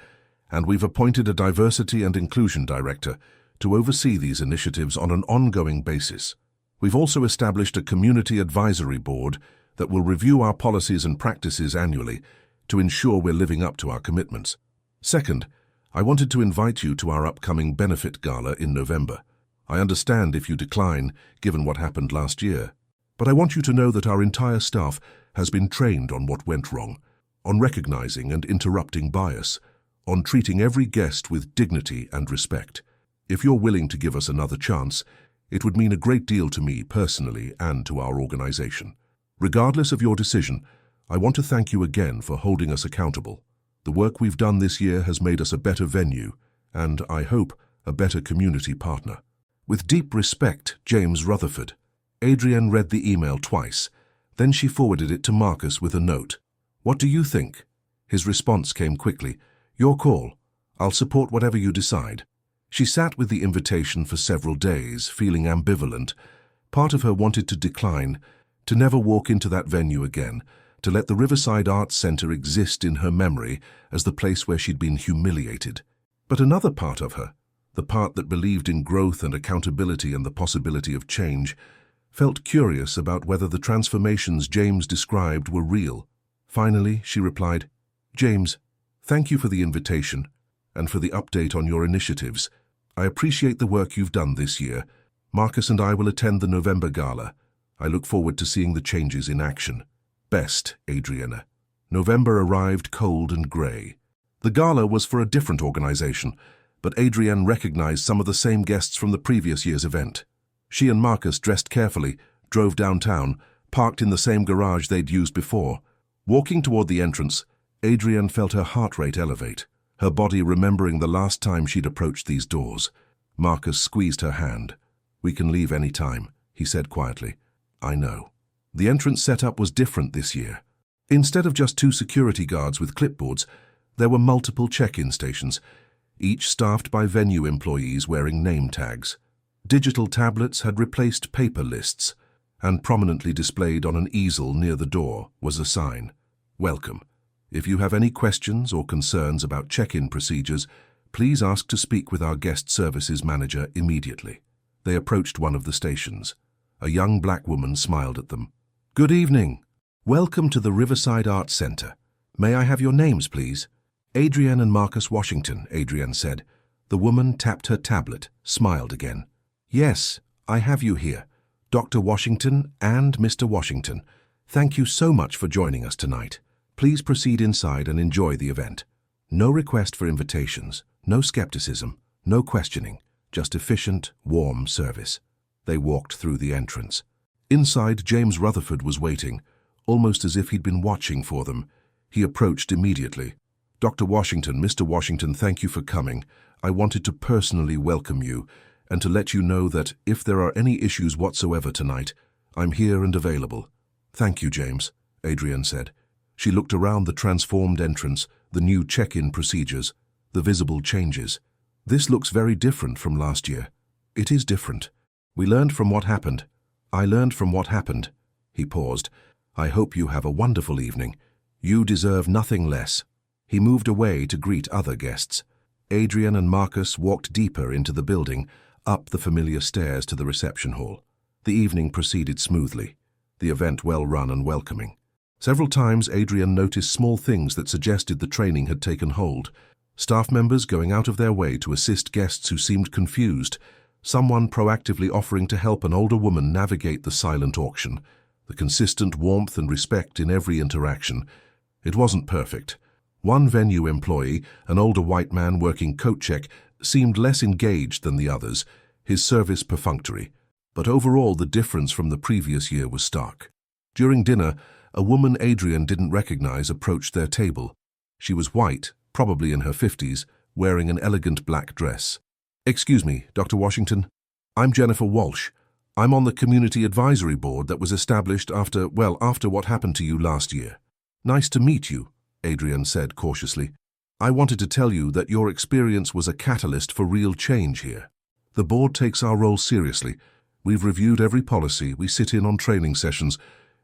and we've appointed a diversity and inclusion director to oversee these initiatives on an ongoing basis. We've also established a community advisory board that will review our policies and practices annually to ensure we're living up to our commitments. Second, I wanted to invite you to our upcoming benefit gala in November. I understand if you decline, given what happened last year, but I want you to know that our entire staff has been trained on what went wrong, on recognizing and interrupting bias, on treating every guest with dignity and respect. If you're willing to give us another chance, it would mean a great deal to me personally and to our organization. Regardless of your decision, I want to thank you again for holding us accountable. The work we've done this year has made us a better venue and, I hope, a better community partner. With deep respect, James Rutherford. Adrienne read the email twice. Then she forwarded it to Marcus with a note. "What do you think?" His response came quickly. "Your call. I'll support whatever you decide." She sat with the invitation for several days, feeling ambivalent. Part of her wanted to decline, to never walk into that venue again, to let the Riverside Arts Center exist in her memory as the place where she'd been humiliated. But another part of her, the part that believed in growth and accountability and the possibility of change, felt curious about whether the transformations James described were real. Finally, she replied, "James, thank you for the invitation and for the update on your initiatives. I appreciate the work you've done this year. Marcus and I will attend the November Gala. I look forward to seeing the changes in action. Best, Adrienne." November arrived cold and grey. The gala was for a different organization, but Adrienne recognized some of the same guests from the previous year's event. She and Marcus dressed carefully, drove downtown, parked in the same garage they'd used before. Walking toward the entrance, Adrienne felt her heart rate elevate, her body remembering the last time she'd approached these doors. Marcus squeezed her hand. "We can leave any time," he said quietly. "I know." The entrance setup was different this year. Instead of just 2 security guards with clipboards, there were multiple check-in stations, each staffed by venue employees wearing name tags. Digital tablets had replaced paper lists, and prominently displayed on an easel near the door was a sign, "Welcome. If you have any questions or concerns about check-in procedures, please ask to speak with our guest services manager immediately." They approached one of the stations. A young black woman smiled at them. "Good evening. Welcome to the Riverside Arts Center. May I have your names, please?" "Adrienne and Marcus Washington," Adrienne said. The woman tapped her tablet, smiled again. "Yes, I have you here. Dr. Washington and Mr. Washington. Thank you so much for joining us tonight. Please proceed inside and enjoy the event. No request for invitations, no skepticism, no questioning, just efficient, warm service." They walked through the entrance. Inside, James Rutherford was waiting, almost as if he'd been watching for them. He approached immediately. "Dr. Washington, Mr. Washington, thank you for coming. I wanted to personally welcome you and to let you know that if there are any issues whatsoever tonight, I'm here and available." "Thank you, James," Adrienne said. She looked around the transformed entrance, the new check-in procedures, the visible changes. "This looks very different from last year." "It is different. We learned from what happened. I learned from what happened." He paused. "I hope you have a wonderful evening. You deserve nothing less." He moved away to greet other guests. Adrienne and Marcus walked deeper into the building, up the familiar stairs to the reception hall. The evening proceeded smoothly, the event well run and welcoming. Several times Adrienne noticed small things that suggested the training had taken hold. Staff members going out of their way to assist guests who seemed confused, someone proactively offering to help an older woman navigate the silent auction, the consistent warmth and respect in every interaction. It wasn't perfect. One venue employee, an older white man working coat check, seemed less engaged than the others, his service perfunctory. But overall, the difference from the previous year was stark. During dinner, a woman Adrienne didn't recognize approached their table. She was white, probably in her 50s, wearing an elegant black dress. "Excuse me, Dr. Washington. I'm Jennifer Walsh. I'm on the community advisory board that was established after what happened to you last year." "Nice to meet you," Adrienne said cautiously. "I wanted to tell you that your experience was a catalyst for real change here. The board takes our role seriously. We've reviewed every policy, we sit in on training sessions,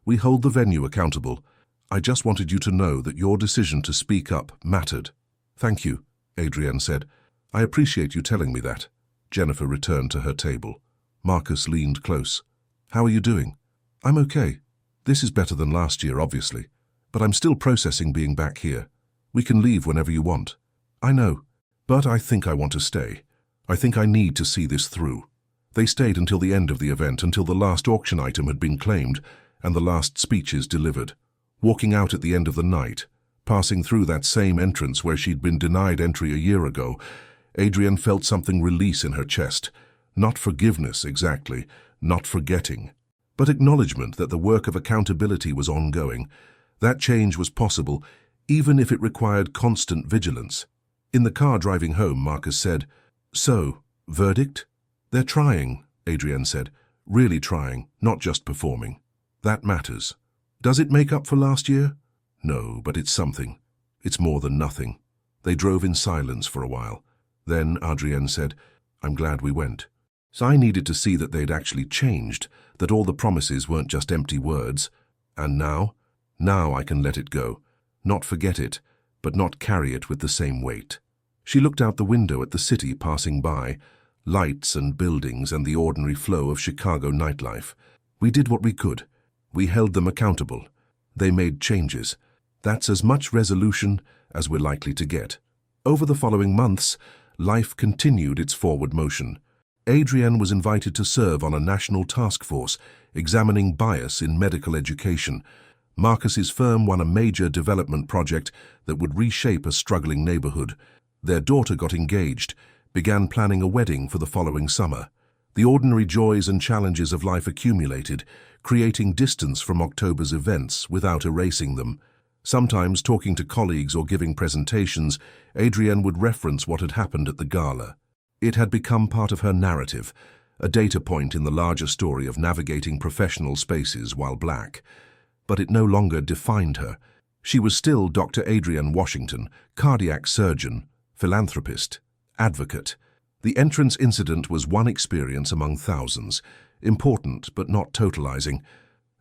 we hold the venue accountable. I just wanted you to know that your decision to speak up mattered." "Thank you," Adrienne said. "I appreciate you telling me that." Jennifer returned to her table. Marcus leaned close. "How are you doing?" "I'm okay. This is better than last year, obviously. But I'm still processing being back here. We can leave whenever you want." "I know. But I think I want to stay. I think I need to see this through." They stayed until the end of the event, until the last auction item had been claimed and the last speeches delivered. Walking out at the end of the night, passing through that same entrance where she'd been denied entry a year ago, Adrienne felt something release in her chest. Not forgiveness, exactly, not forgetting, but acknowledgement that the work of accountability was ongoing. That change was possible, even if it required constant vigilance. In the car driving home, Marcus said, "So, verdict?" "They're trying," Adrienne said. "Really trying, not just performing. That matters. Does it make up for last year?" "No, but it's something. It's more than nothing." They drove in silence for a while. Then Adrienne said, "I'm glad we went." So I needed to see that they'd actually changed, that all the promises weren't just empty words. And now? Now I can let it go. Not forget it, but not carry it with the same weight. She looked out the window at the city passing by, lights and buildings and the ordinary flow of Chicago nightlife. We did what we could. We held them accountable. They made changes. That's as much resolution as we're likely to get. Over the following months, life continued its forward motion. Adrienne was invited to serve on a national task force examining bias in medical education. Marcus's firm won a major development project that would reshape a struggling neighborhood. Their daughter got engaged, began planning a wedding for the following summer. The ordinary joys and challenges of life accumulated, creating distance from October's events without erasing them. Sometimes, talking to colleagues or giving presentations, Adrienne would reference what had happened at the gala. It had become part of her narrative, a data point in the larger story of navigating professional spaces while black. But it no longer defined her. She was still Dr. Adrienne Washington, cardiac surgeon, philanthropist, advocate. The entrance incident was one experience among thousands, important but not totalizing.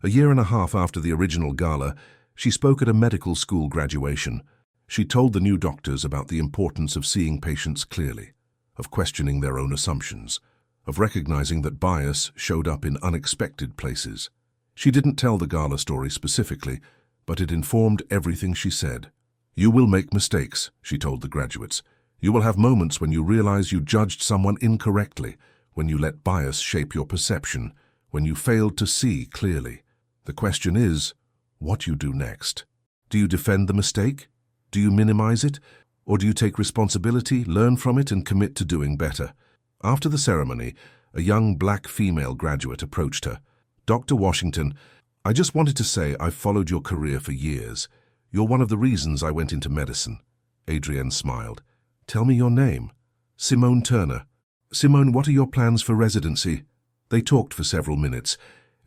A year and a half after the original gala, she spoke at a medical school graduation. She told the new doctors about the importance of seeing patients clearly, of questioning their own assumptions, of recognizing that bias showed up in unexpected places. She didn't tell the gala story specifically, but it informed everything she said. "You will make mistakes," she told the graduates. "You will have moments when you realize you judged someone incorrectly, when you let bias shape your perception, when you failed to see clearly. The question is, what you do next. Do you defend the mistake? Do you minimize it? Or do you take responsibility, learn from it, and commit to doing better?" After the ceremony, a young black female graduate approached her. "Dr. Washington, I just wanted to say I've followed your career for years. You're one of the reasons I went into medicine." Adrienne smiled. "Tell me your name." "Simone Turner." "Simone, what are your plans for residency?" They talked for several minutes,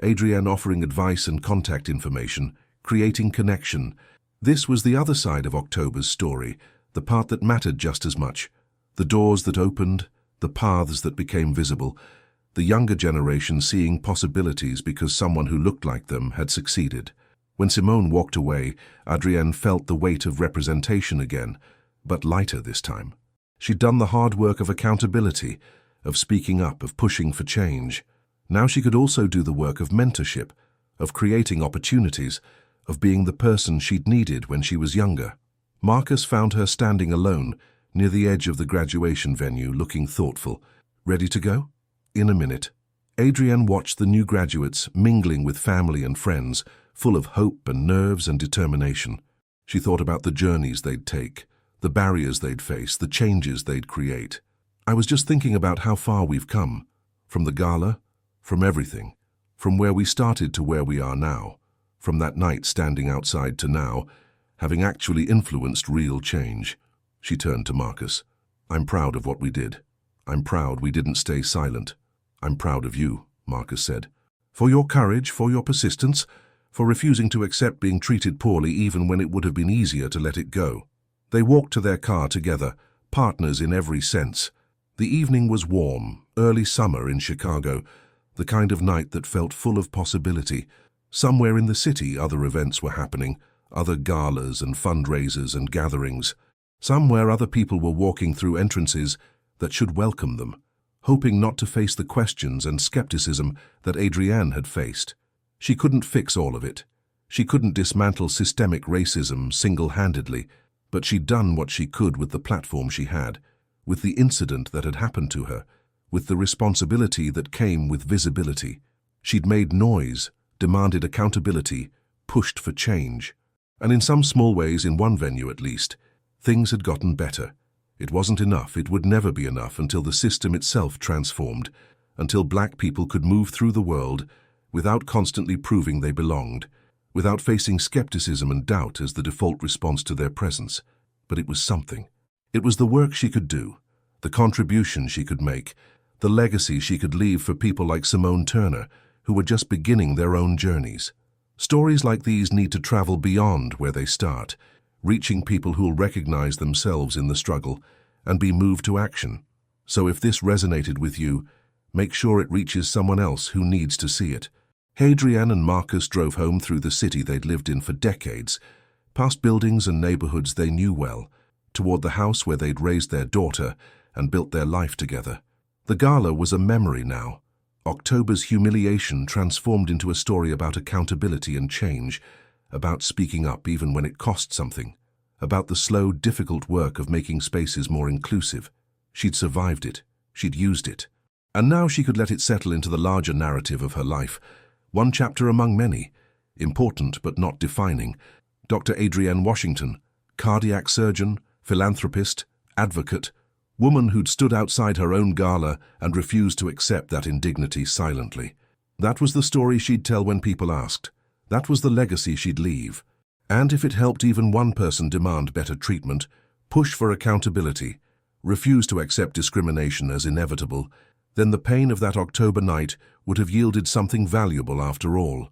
Adrienne offering advice and contact information, creating connection. This was the other side of October's story, the part that mattered just as much. The doors that opened, the paths that became visible, the younger generation seeing possibilities because someone who looked like them had succeeded. When Simone walked away, Adrienne felt the weight of representation again, but lighter this time. She'd done the hard work of accountability, of speaking up, of pushing for change. Now she could also do the work of mentorship, of creating opportunities, of being the person she'd needed when she was younger. Marcus found her standing alone, near the edge of the graduation venue, looking thoughtful. "Ready to go?" "In a minute." Adrienne watched the new graduates mingling with family and friends, full of hope and nerves and determination. She thought about the journeys they'd take, the barriers they'd face, the changes they'd create. "I was just thinking about how far we've come. From the gala, from everything, from where we started to where we are now, from that night standing outside to now, having actually influenced real change." She turned to Marcus. "I'm proud of what we did. I'm proud we didn't stay silent." "I'm proud of you," Marcus said. "For your courage, for your persistence, for refusing to accept being treated poorly even when it would have been easier to let it go." They walked to their car together, partners in every sense. The evening was warm, early summer in Chicago, the kind of night that felt full of possibility. Somewhere in the city other events were happening, other galas and fundraisers and gatherings. Somewhere other people were walking through entrances that should welcome them, hoping not to face the questions and skepticism that Adrienne had faced. She couldn't fix all of it. She couldn't dismantle systemic racism single-handedly, but she'd done what she could with the platform she had, with the incident that had happened to her, with the responsibility that came with visibility. She'd made noise, demanded accountability, pushed for change. And in some small ways, in one venue at least, things had gotten better. It wasn't enough, it would never be enough until the system itself transformed, until black people could move through the world without constantly proving they belonged, without facing skepticism and doubt as the default response to their presence. But it was something. It was the work she could do, the contribution she could make, the legacy she could leave for people like Simone Turner, who were just beginning their own journeys. Stories like these need to travel beyond where they start, reaching people who'll recognize themselves in the struggle and be moved to action. So if this resonated with you, make sure it reaches someone else who needs to see it. Adrienne and Marcus drove home through the city they'd lived in for decades, past buildings and neighborhoods they knew well, toward the house where they'd raised their daughter and built their life together. The gala was a memory now. October's humiliation transformed into a story about accountability and change, about speaking up even when it cost something, about the slow, difficult work of making spaces more inclusive. She'd survived it. She'd used it. And now she could let it settle into the larger narrative of her life, one chapter among many, important but not defining. Dr. Adrienne Washington, cardiac surgeon, philanthropist, advocate, woman who'd stood outside her own gala and refused to accept that indignity silently. That was the story she'd tell when people asked. That was the legacy she'd leave. And if it helped even one person demand better treatment, push for accountability, refuse to accept discrimination as inevitable, then the pain of that October night would have yielded something valuable after all.